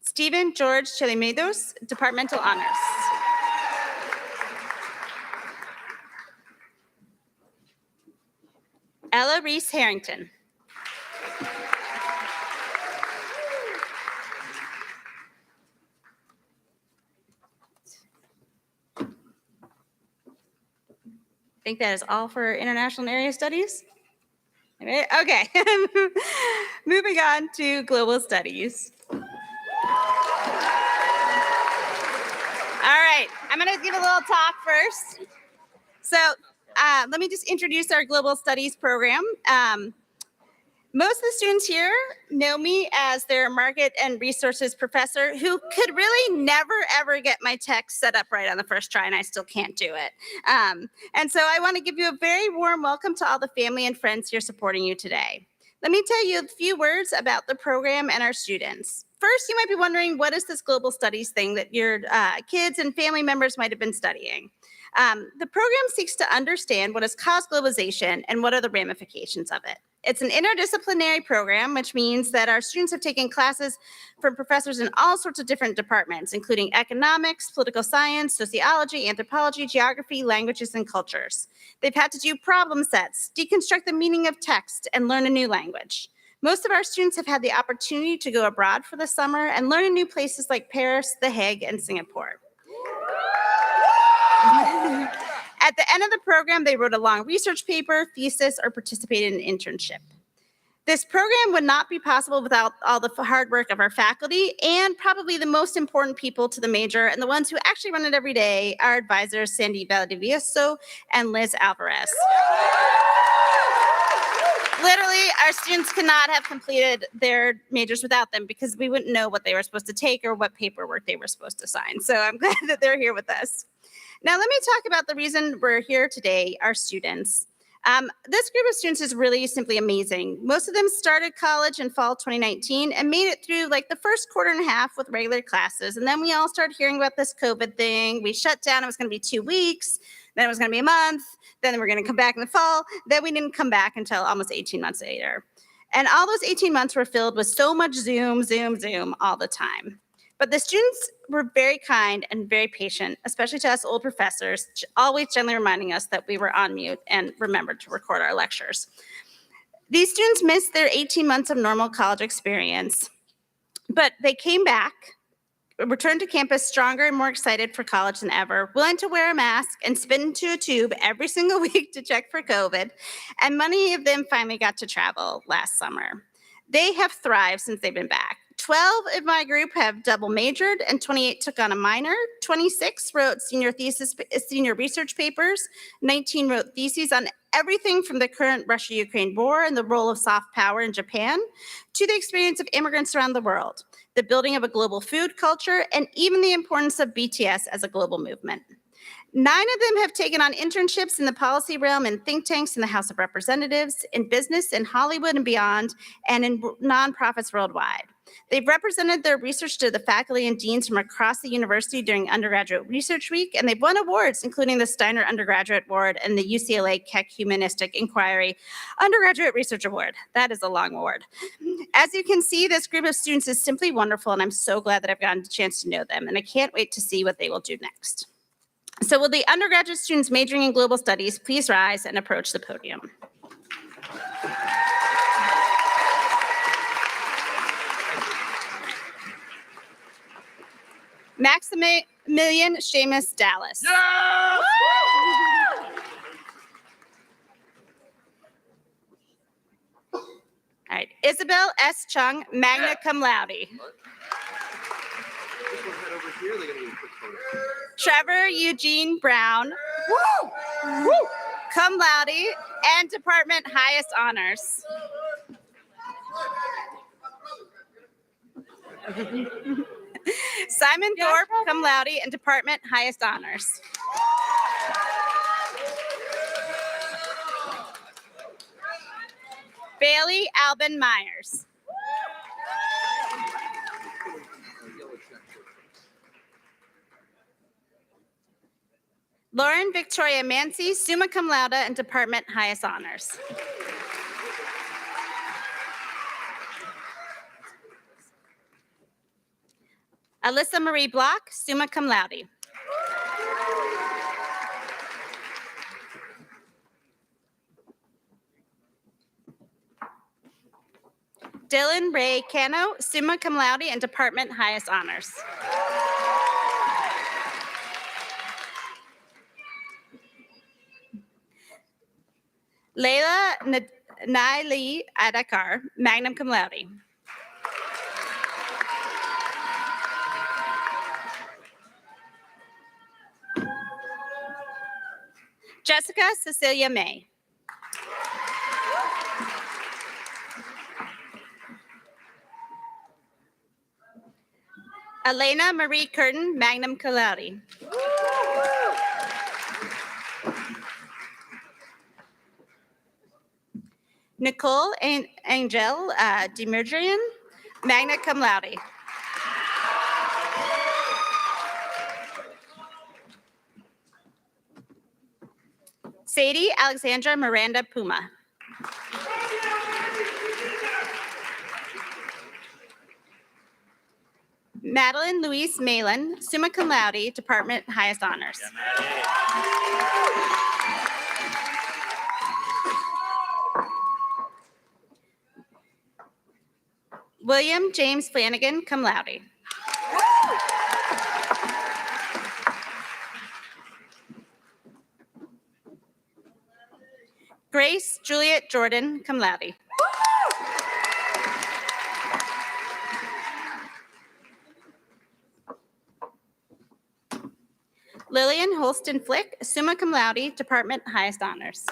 Stephen George Chilimedos, departmental honors. Ella Reese Harrington. I think that is all for international and area studies. Okay, moving on to global studies. All right, I'm gonna give a little talk first. So let me just introduce our global studies program. Most of the students here know me as their market and resources professor who could really never, ever get my text set up right on the first try, and I still can't do it. And so I want to give you a very warm welcome to all the family and friends here supporting you today. Let me tell you a few words about the program and our students. First, you might be wondering, what is this global studies thing that your kids and family members might have been studying? The program seeks to understand what has caused globalization and what are the ramifications of it. It's an interdisciplinary program, which means that our students have taken classes from professors in all sorts of different departments, including economics, political science, sociology, anthropology, geography, languages, and cultures. They've had to do problem sets, deconstruct the meaning of text, and learn a new language. Most of our students have had the opportunity to go abroad for the summer and learn in new places like Paris, The Hague, and Singapore. At the end of the program, they wrote a long research paper, thesis, or participated in an internship. This program would not be possible without all the hard work of our faculty and probably the most important people to the major and the ones who actually run it every day, our advisors, Sandy Valdivieso and Liz Alvarez. Literally, our students could not have completed their majors without them because we wouldn't know what they were supposed to take or what paperwork they were supposed to sign. So I'm glad that they're here with us. Now, let me talk about the reason we're here today, our students. This group of students is really simply amazing. Most of them started college in fall 2019 and made it through like the first quarter and a half with regular classes. And then we all started hearing about this COVID thing. We shut down, it was gonna be 2 weeks, then it was gonna be a month, then we're gonna come back in the fall. Then we didn't come back until almost 18 months later. And all those 18 months were filled with so much Zoom all the time. But the students were very kind and very patient, especially to us old professors, always gently reminding us that we were on mute and remembered to record our lectures. These students missed their 18 months of normal college experience, but they came back, returned to campus stronger and more excited for college than ever, willing to wear a mask and spit into a tube every single week to check for COVID, and many of them finally got to travel last summer. They have thrived since they've been back. 12 of my group have double majored and 28 took on a minor. 26 wrote senior research papers. 19 wrote theses on everything from the current Russia-Ukraine war and the role of soft power in Japan to the experience of immigrants around the world, the building of a global food culture, and even the importance of BTS as a global movement. 9 of them have taken on internships in the policy realm in think tanks in the House of Representatives, in business, in Hollywood and beyond, and in nonprofits worldwide. They've represented their research to the faculty and deans from across the university during Undergraduate Research Week, and they've won awards, including the Steiner Undergraduate Award and the UCLA Keck Humanistic Inquiry Undergraduate Research Award. That is a long award. As you can see, this group of students is simply wonderful, and I'm so glad that I've gotten a chance to know them, and I can't wait to see what they will do next. So will the undergraduate students majoring in global studies please rise and approach the podium? Maximilian Seamus Dallas. Yes! All right, Isabel S. Chung, magna cum laude. Trevor Eugene Brown, cum laude, and department highest honors. Simon Thorpe, cum laude, and department highest honors. Bailey Albin Myers. Lauren Victoria Mancy, summa cum laude, and department highest honors. Alyssa Marie Block, summa cum laude. Dylan Ray Cano, summa cum laude, and department highest honors. Layla Naili Adakar, magna cum laude. Jessica Cecilia May. Elena Marie Curtin, magna cum laude. Nicole Angel Demurgian, magna cum laude. Sadie Alexandra Miranda Puma. Madeline Louise Malin, summa cum laude, department highest honors. William James Flanagan, cum laude. Grace Juliet Jordan, cum laude. Lillian Holston Flick, summa cum laude, department highest honors.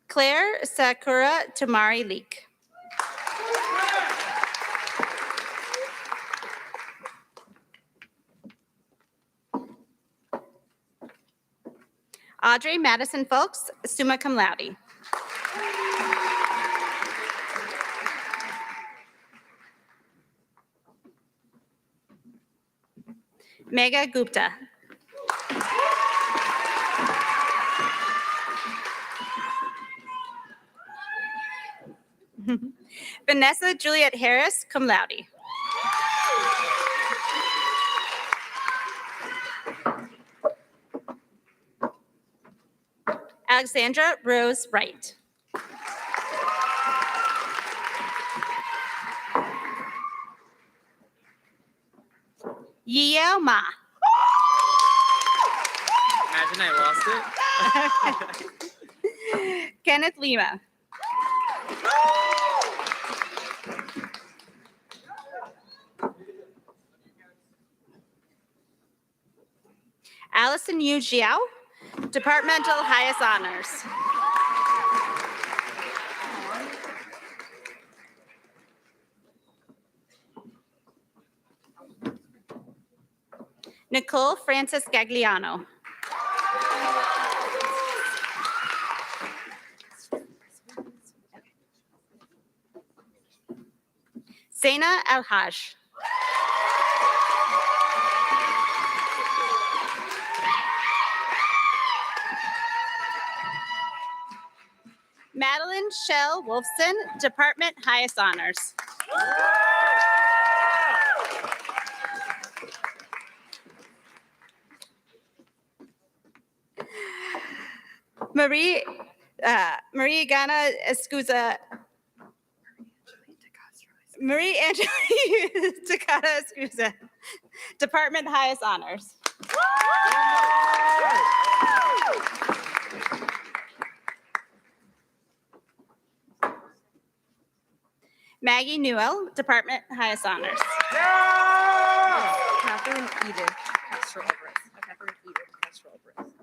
Claire Sakura Tamari Leek. Audrey Madison Folks, summa cum laude. Megha Gupta. Vanessa Juliet Harris, cum laude. Alexandra Rose Wright. Yeo Ma. Imagine I lost it. Kenneth Lima. Allison Yu Jiao, Departmental Highest Honors. Nicole Francis Gagliano. Zaina Al-Haj. Madeline Shell Wolfson, Department Highest Honors. Marie Gana Escuza. Marie Angela Takata Escuza, Department Highest Honors. Maggie Newell, Department Highest Honors. Catherine Edith Castro Alvarez. Catherine Edith Castro Alvarez.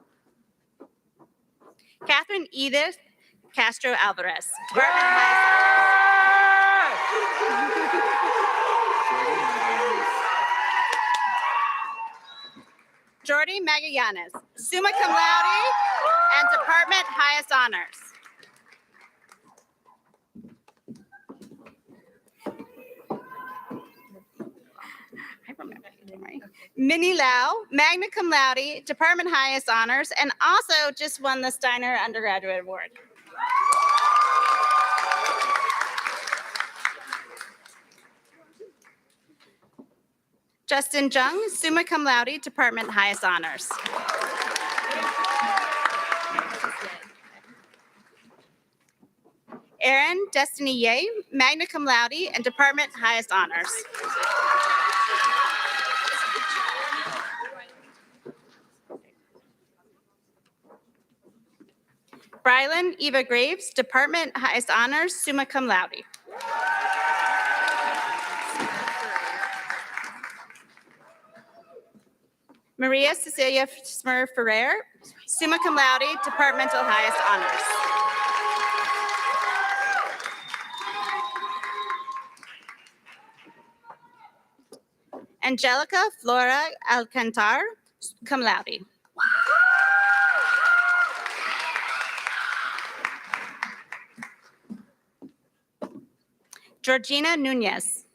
Catherine Edith Castro Alvarez, Department Highest Honors. Jordy Magallanes, summa cum laude and Department Highest Honors. I remember it, right? Minnie Lau, magna cum laude, Department Highest Honors, and also just won the Steiner Undergraduate Award. Justin Jung, summa cum laude, Department Highest Honors. Erin Destiny Ye, magna cum laude and Department Highest Honors. Brylan Eva Graves, Department Highest Honors, summa cum laude. Maria Cecilia Smur Ferrer, summa cum laude, Departmental Highest Honors. Angelica Flora Alcantar, cum laude. Georgina Nunez.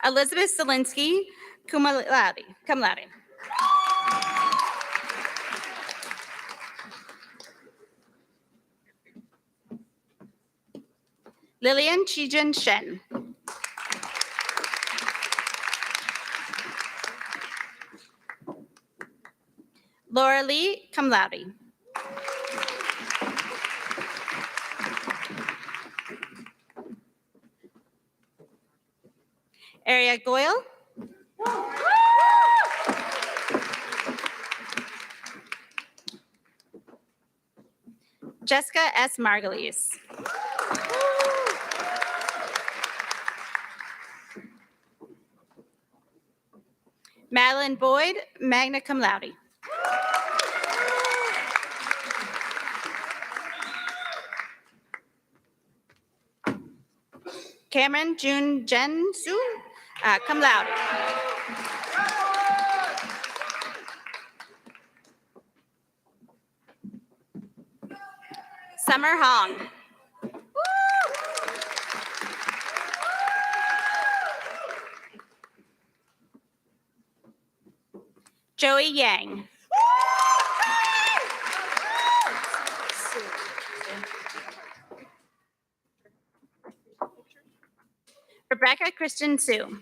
Elizabeth Zelinsky, cum laude. Cum laude. Lillian Chijin Shen. Laura Lee, cum laude. Aria Goyle. Jessica S. Margulies. Madeline Boyd, magna cum laude. Cameron June Jen Su, cum laude. Summer Hong. Joey Yang. Rebecca Kristen Sue.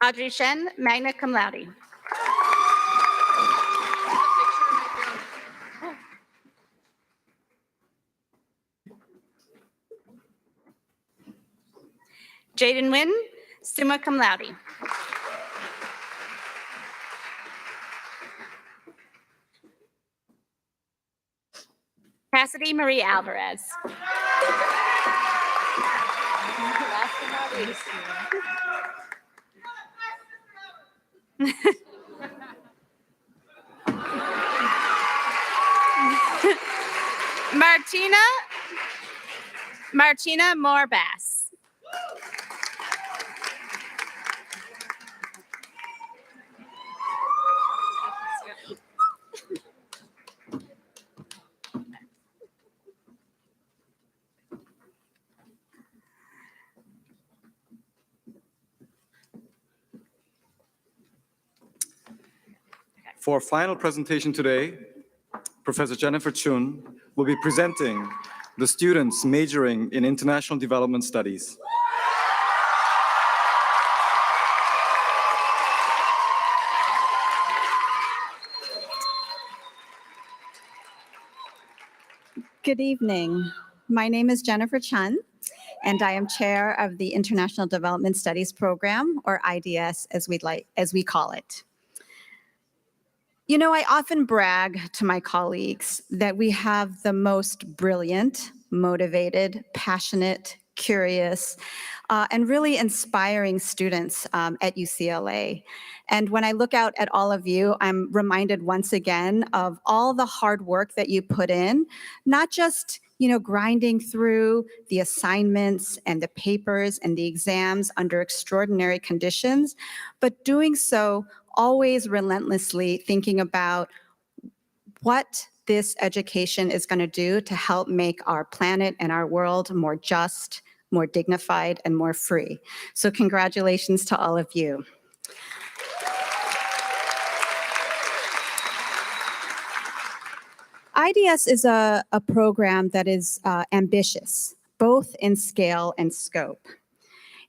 Audrey Shen, magna cum laude. Jaden Nguyen, summa cum laude. Cassidy Marie Alvarez. Martina Moore-Bass. For our final presentation today, Professor Jennifer Chun will be presenting the students majoring in International Development Studies. Good evening. My name is Jennifer Chun, and I am chair of the International Development Studies Program, or IDS as we call it. You know, I often brag to my colleagues that we have the most brilliant, motivated, passionate, curious, and really inspiring students at UCLA. And when I look out at all of you, I'm reminded once again of all the hard work that you put in, not just grinding through the assignments and the papers and the exams under extraordinary conditions, but doing so always relentlessly thinking about what this education is going to do to help make our planet and our world more just, more dignified, and more free. So congratulations to all of you. IDS is a program that is ambitious, both in scale and scope.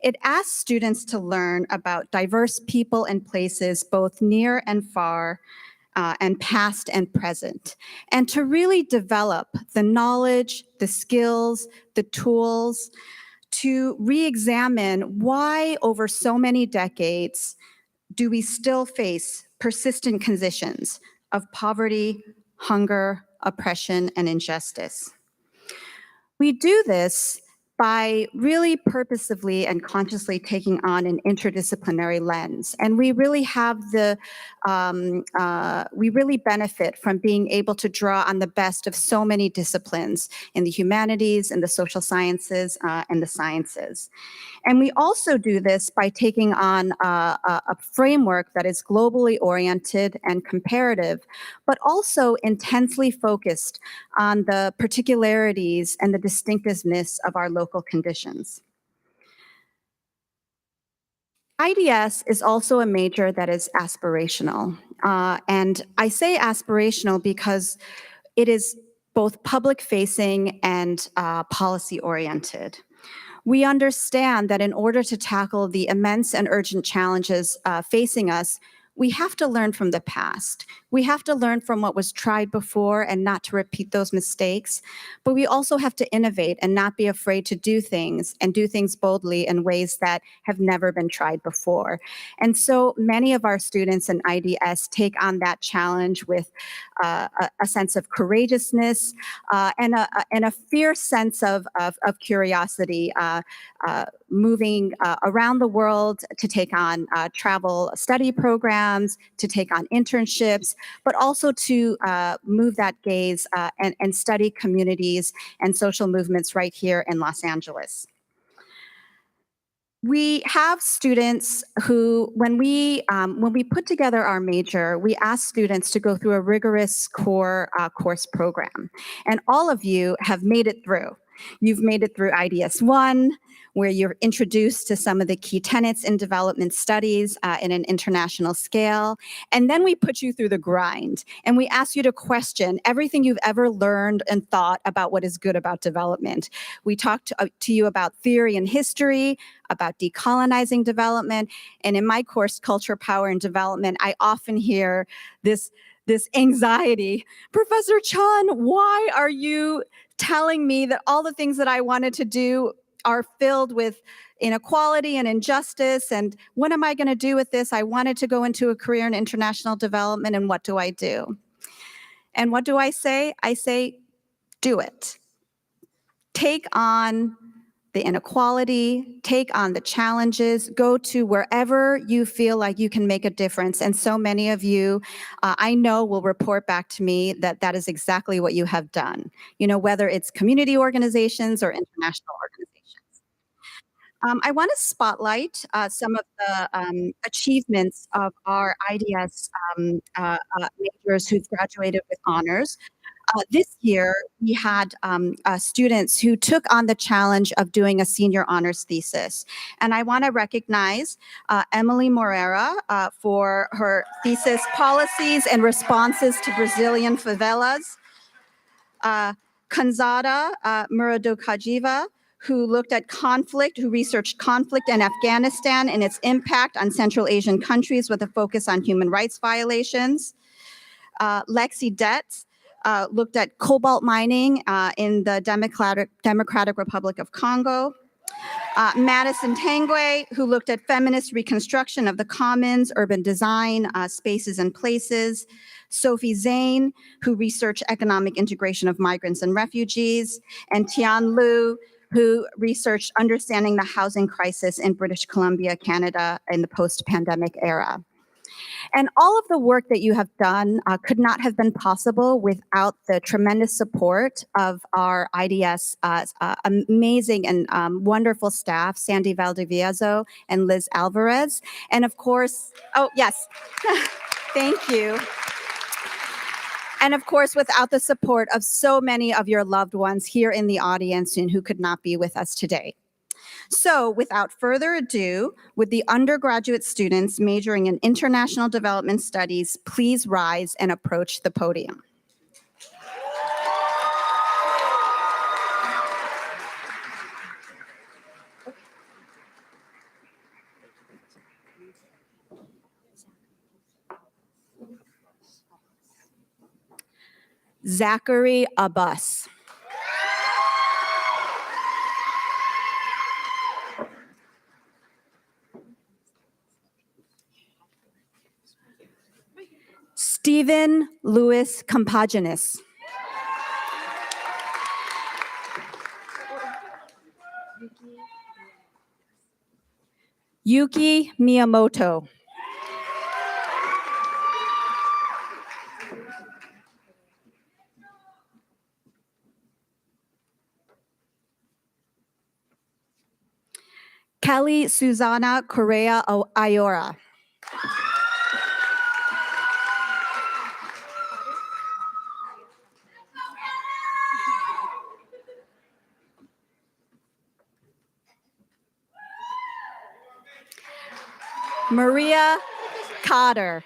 It asks students to learn about diverse people and places, both near and far, and past and present, and to really develop the knowledge, the skills, the tools to re-examine why over so many decades do we still face persistent conditions of poverty, hunger, oppression, and injustice. We do this by really purposefully and consciously taking on an interdisciplinary lens. And we really have we really benefit from being able to draw on the best of so many disciplines in the humanities, in the social sciences, and the sciences. And we also do this by taking on a framework that is globally oriented and comparative, but also intensely focused on the particularities and the distinctiveness of our local conditions. IDS is also a major that is aspirational. And I say aspirational because it is both public-facing and policy-oriented. We understand that in order to tackle the immense and urgent challenges facing us, we have to learn from the past. We have to learn from what was tried before and not to repeat those mistakes. But we also have to innovate and not be afraid to do things and do things boldly in ways that have never been tried before. And so many of our students in IDS take on that challenge with a sense of courageousness and a fierce sense of curiosity, moving around the world to take on travel study programs, to take on internships, but also to move that gaze and study communities and social movements right here in Los Angeles. We have students who, when we put together our major, we ask students to go through a rigorous core course program. And all of you have made it through. You've made it through IDS 1, where you're introduced to some of the key tenets in development studies in an international scale. And then we put you through the grind, and we ask you to question everything you've ever learned and thought about what is good about development. We talked to you about theory and history, about decolonizing development. And in my course, Culture, Power, and Development, I often hear this anxiety. Professor Chan, why are you telling me that all the things that I wanted to do are filled with inequality and injustice? And what am I going to do with this? I wanted to go into a career in international development, and what do I do? And what do I say? I say, do it. Take on the inequality, take on the challenges, go to wherever you feel like you can make a difference. And so many of you, I know, will report back to me that that is exactly what you have done, whether it's community organizations or international organizations. I want to spotlight some of the achievements of our IDS majors who've graduated with honors. This year, we had students who took on the challenge of doing a senior honors thesis. And I want to recognize Emily Moreira for her thesis, Policies and Responses to Brazilian Favelas. Kanzada Muradokajiva, who looked at conflict, who researched conflict in Afghanistan and its impact on Central Asian countries with a focus on human rights violations. Lexi Detz looked at cobalt mining in the Democratic Republic of Congo. Madison Tangwe, who looked at feminist reconstruction of the commons, urban design, spaces and places. Sophie Zane, who researched economic integration of migrants and refugees. And Tian Lu, who researched understanding the housing crisis in British Columbia, Canada in the post-pandemic era. And all of the work that you have done could not have been possible without the tremendous support of our IDS amazing and wonderful staff, Sandy Valdiviezo and Liz Alvarez. And of course, oh, yes, thank you. And of course, without the support of so many of your loved ones here in the audience and who could not be with us today. So without further ado, would the undergraduate students majoring in international development studies please rise and approach the podium? Zachary Abbas. Stephen Louis Compaginis. Yuki Miyamoto. Kelly Susana Correa Ayora. Maria Cotter.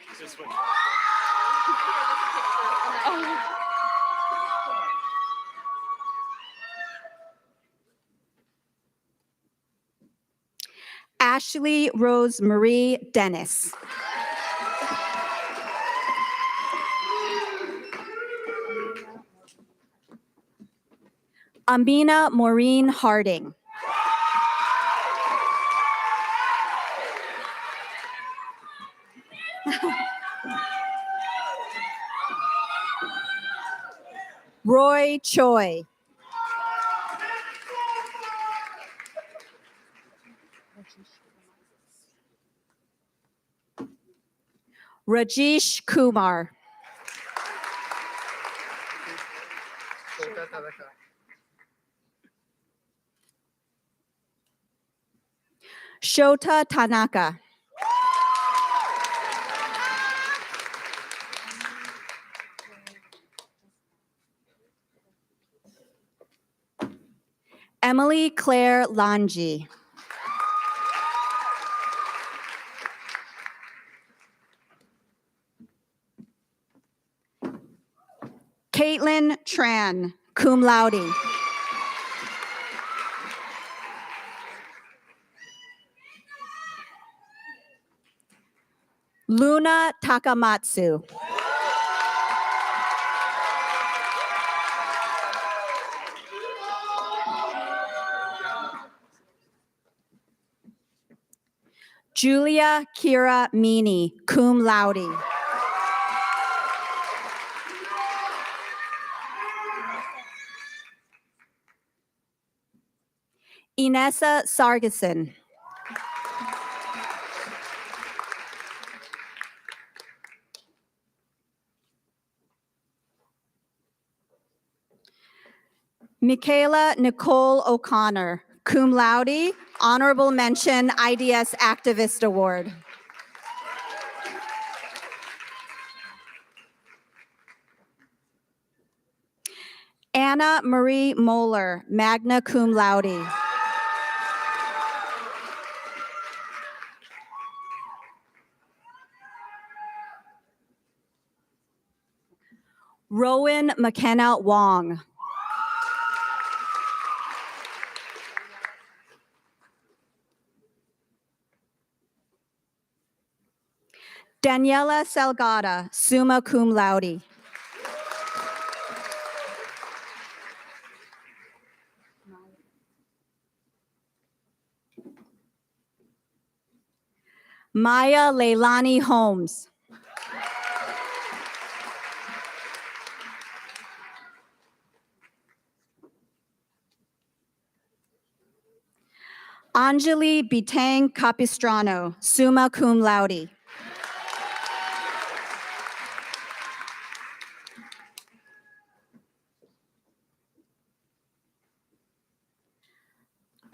Ashley Rose Marie Dennis. Amina Maureen Harding. Roy Choi. Rajesh Kumar. Shota Tanaka. Emily Claire Langi. Caitlin Tran, cum laude. Luna Takamatsu. Julia Kira Meany, cum laude. Inessa Sargason. Michaela Nicole O'Connor, cum laude, honorable mention, IDS Activist Award. Anna Marie Moeller, magna cum laude. Rowan McKenna Wong. Daniela Salgada, summa cum laude. Maya Leilani Holmes. Anjali Bitang Capistrano, summa cum laude.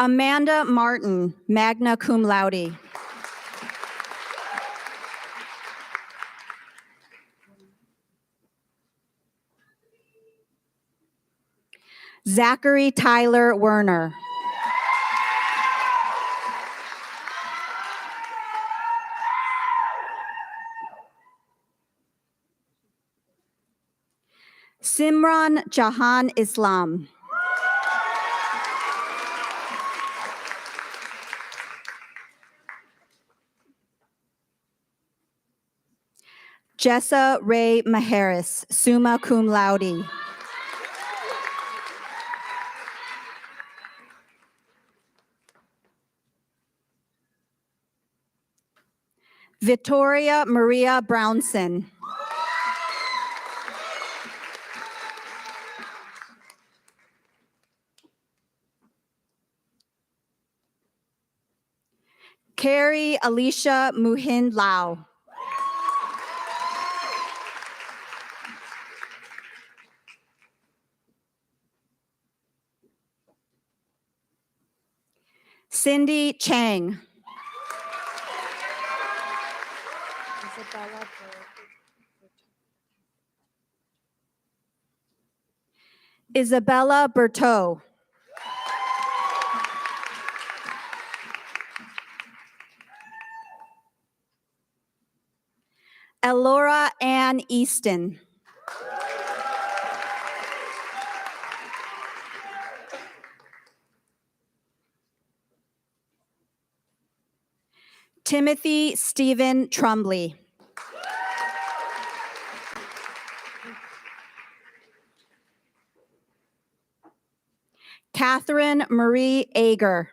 Amanda Martin, magna cum laude. Zachary Tyler Werner. Simran Jahan Islam. Jessa Ray Maharis, summa cum laude. Victoria Maria Brownson. Carrie Alicia Muhin Lau. Cindy Chang. Isabella Berteau. Elora Ann Easton. Timothy Stephen Trumbley. Catherine Marie Ager.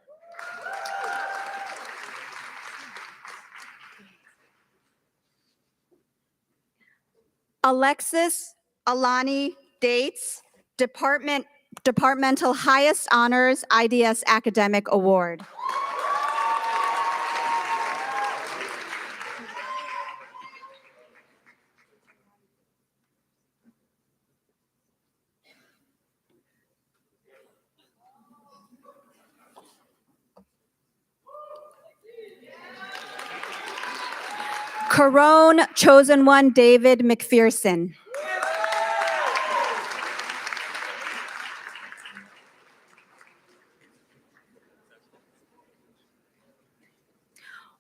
Alexis Alani Dates, Departmental Highest Honors IDS Academic Award. Corone Chosen One David McPherson.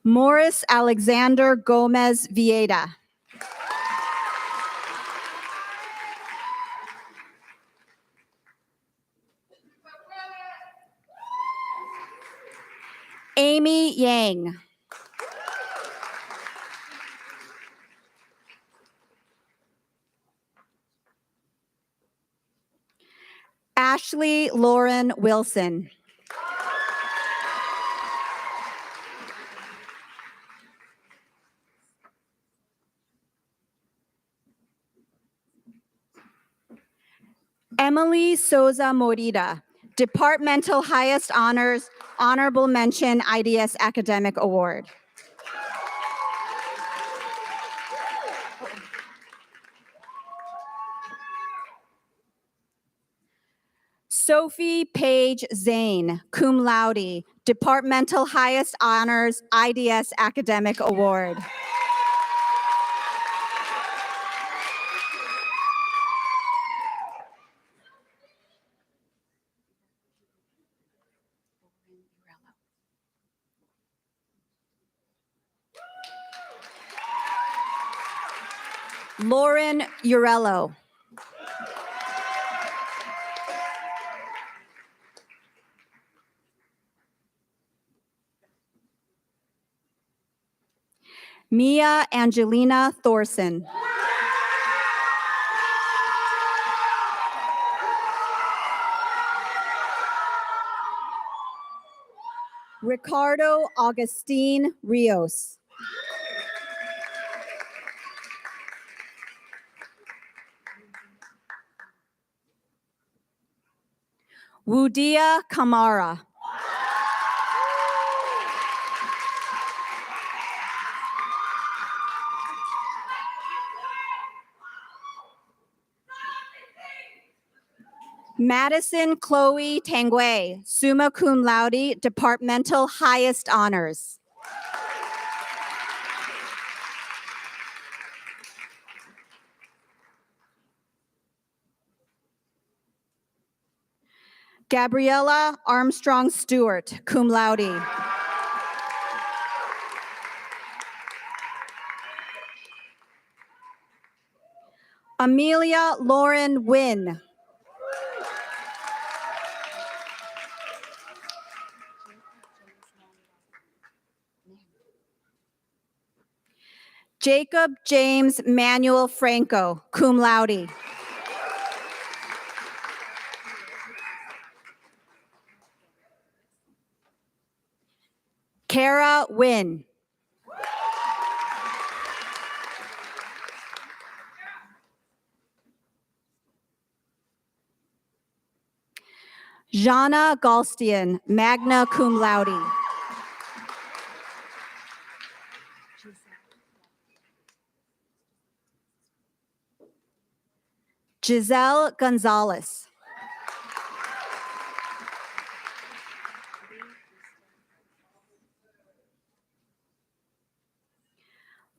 Morris Alexander Gomez Vieda. Amy Yang. Ashley Lauren Wilson. Emily Souza Morita, Departmental Highest Honors, Honorable Mention IDS Academic Award. Sophie Page Zane, cum laude, Departmental Highest Honors, IDS Academic Award. Lauren Urello. Mia Angelina Thorson. Ricardo Augustine Rios. Wudia Kamara. Madison Chloe Tanguay, summa cum laude, Departmental Highest Honors. Gabriella Armstrong Stewart, cum laude. Amelia Lauren Wynn. Jacob James Manuel Franco, cum laude. Kara Wynn. Jana Galstian, magna cum laude. Giselle Gonzalez.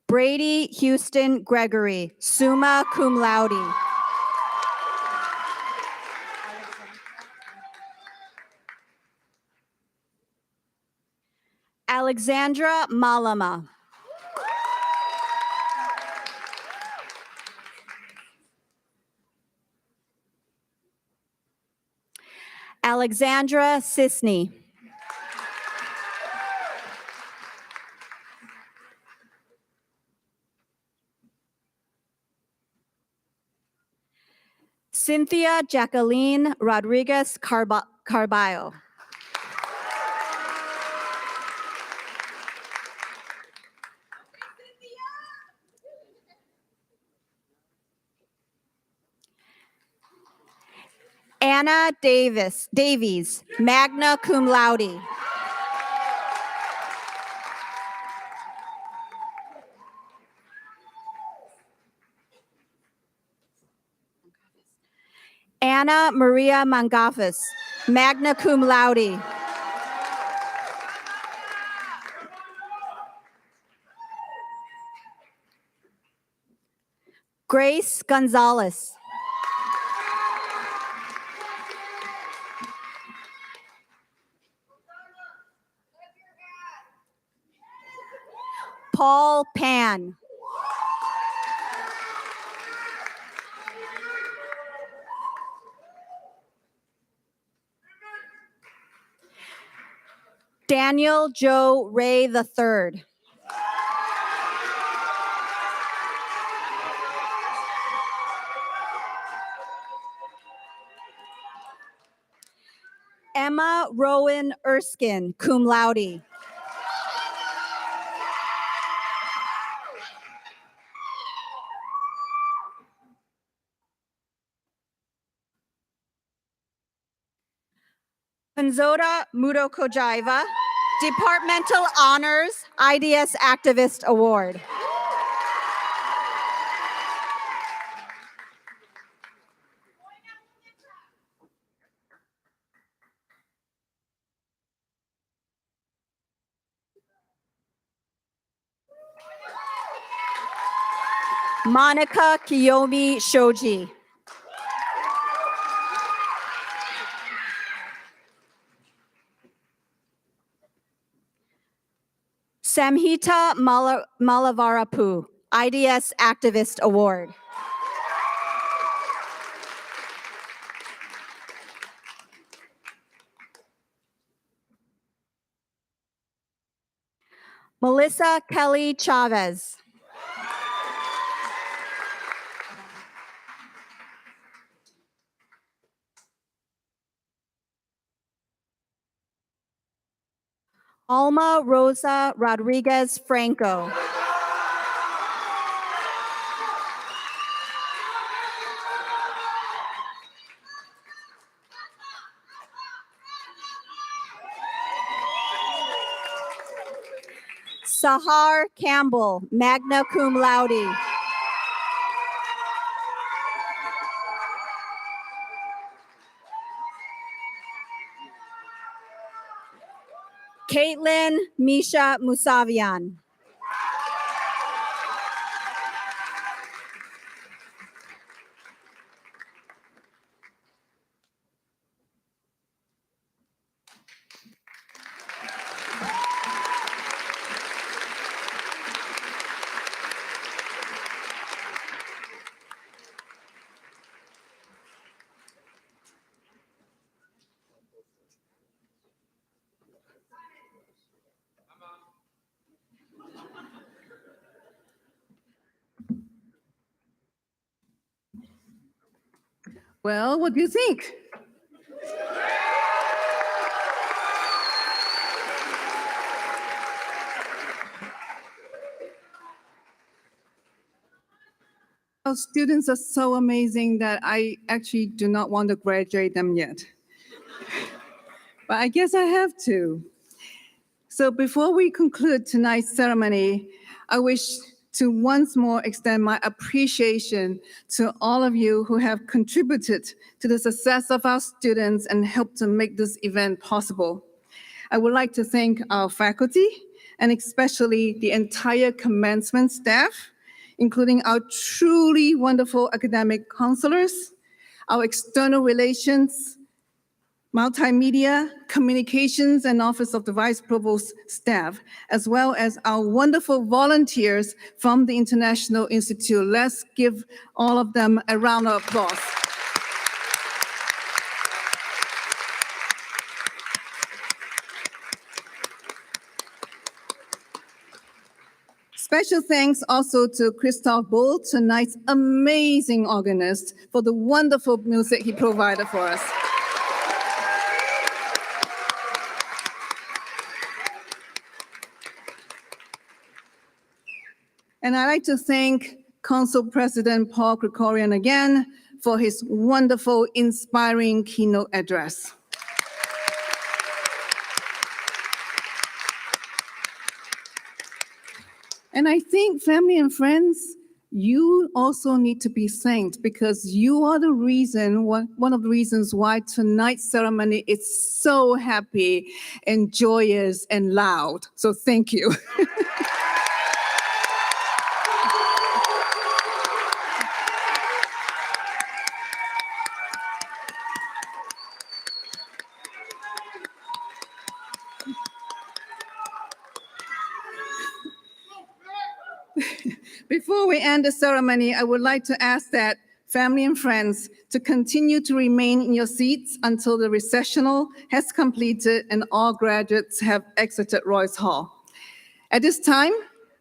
Brady Houston Gregory, summa cum laude. Alexandra Malama. Alexandra Sisney. Cynthia Jacqueline Rodriguez Carballo. Anna Davies, magna cum laude. Anna Maria Mangafis, magna cum laude. Grace Gonzalez. Paul Pan. Daniel Joe Ray III. Emma Rowan Erskine, cum laude. Panzoda Mudokojaiva, Departmental Honors, IDS Activist Award. Monica Kiyomi Shoji. Samhita Malavarapu, IDS Activist Award. Melissa Kelly Chavez. Alma Rosa Rodriguez Franco. Sahar Campbell, magna cum laude. Caitlin Misha Musavian. Well, what do you think? Our students are so amazing that I actually do not want to graduate them yet. But I guess I have to. So before we conclude tonight's ceremony, I wish to once more extend my appreciation to all of you who have contributed to the success of our students and helped to make this event possible. I would like to thank our faculty and especially the entire commencement staff, including our truly wonderful academic counselors, our external relations, multimedia, communications, and Office of the Vice Provost staff, as well as our wonderful volunteers from the International Institute. Let's give all of them a round of applause. Special thanks also to Christoph Bull, tonight's amazing organist, for the wonderful music he provided for us. And I'd like to thank Council President Paul Krekorian again for his wonderful, inspiring keynote address. And I think, family and friends, you also need to be thanked because you are the reason, one of the reasons why tonight's ceremony is so happy and joyous and loud. So thank you. Before we end the ceremony, I would like to ask that family and friends to continue to remain in your seats until the recessional has completed and all graduates have exited Royce Hall. At this time,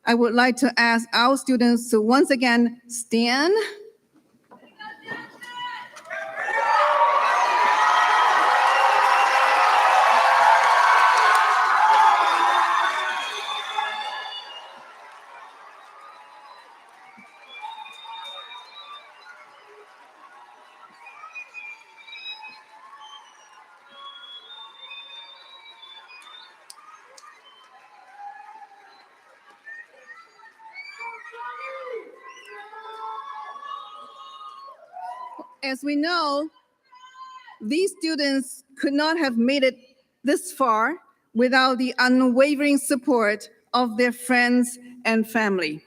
I would like to ask our students to once again stand. As we know, these students could not have made it this far without the unwavering support of their friends and family.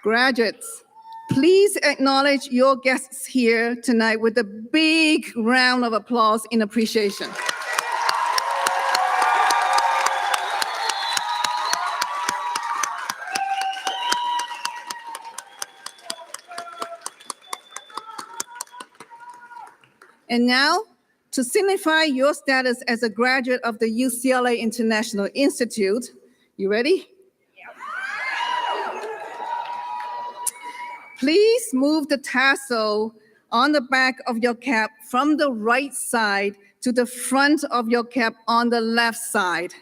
Graduates, please acknowledge your guests here tonight with a big round of applause in appreciation. And now, to signify your status as a graduate of the UCLA International Institute, you ready? Please move the tassel on the back of your cap from the right side to the front of your cap on the left side.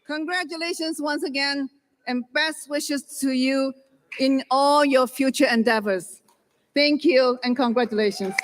Congratulations once again, and best wishes to you in all your future endeavors. Thank you and congratulations.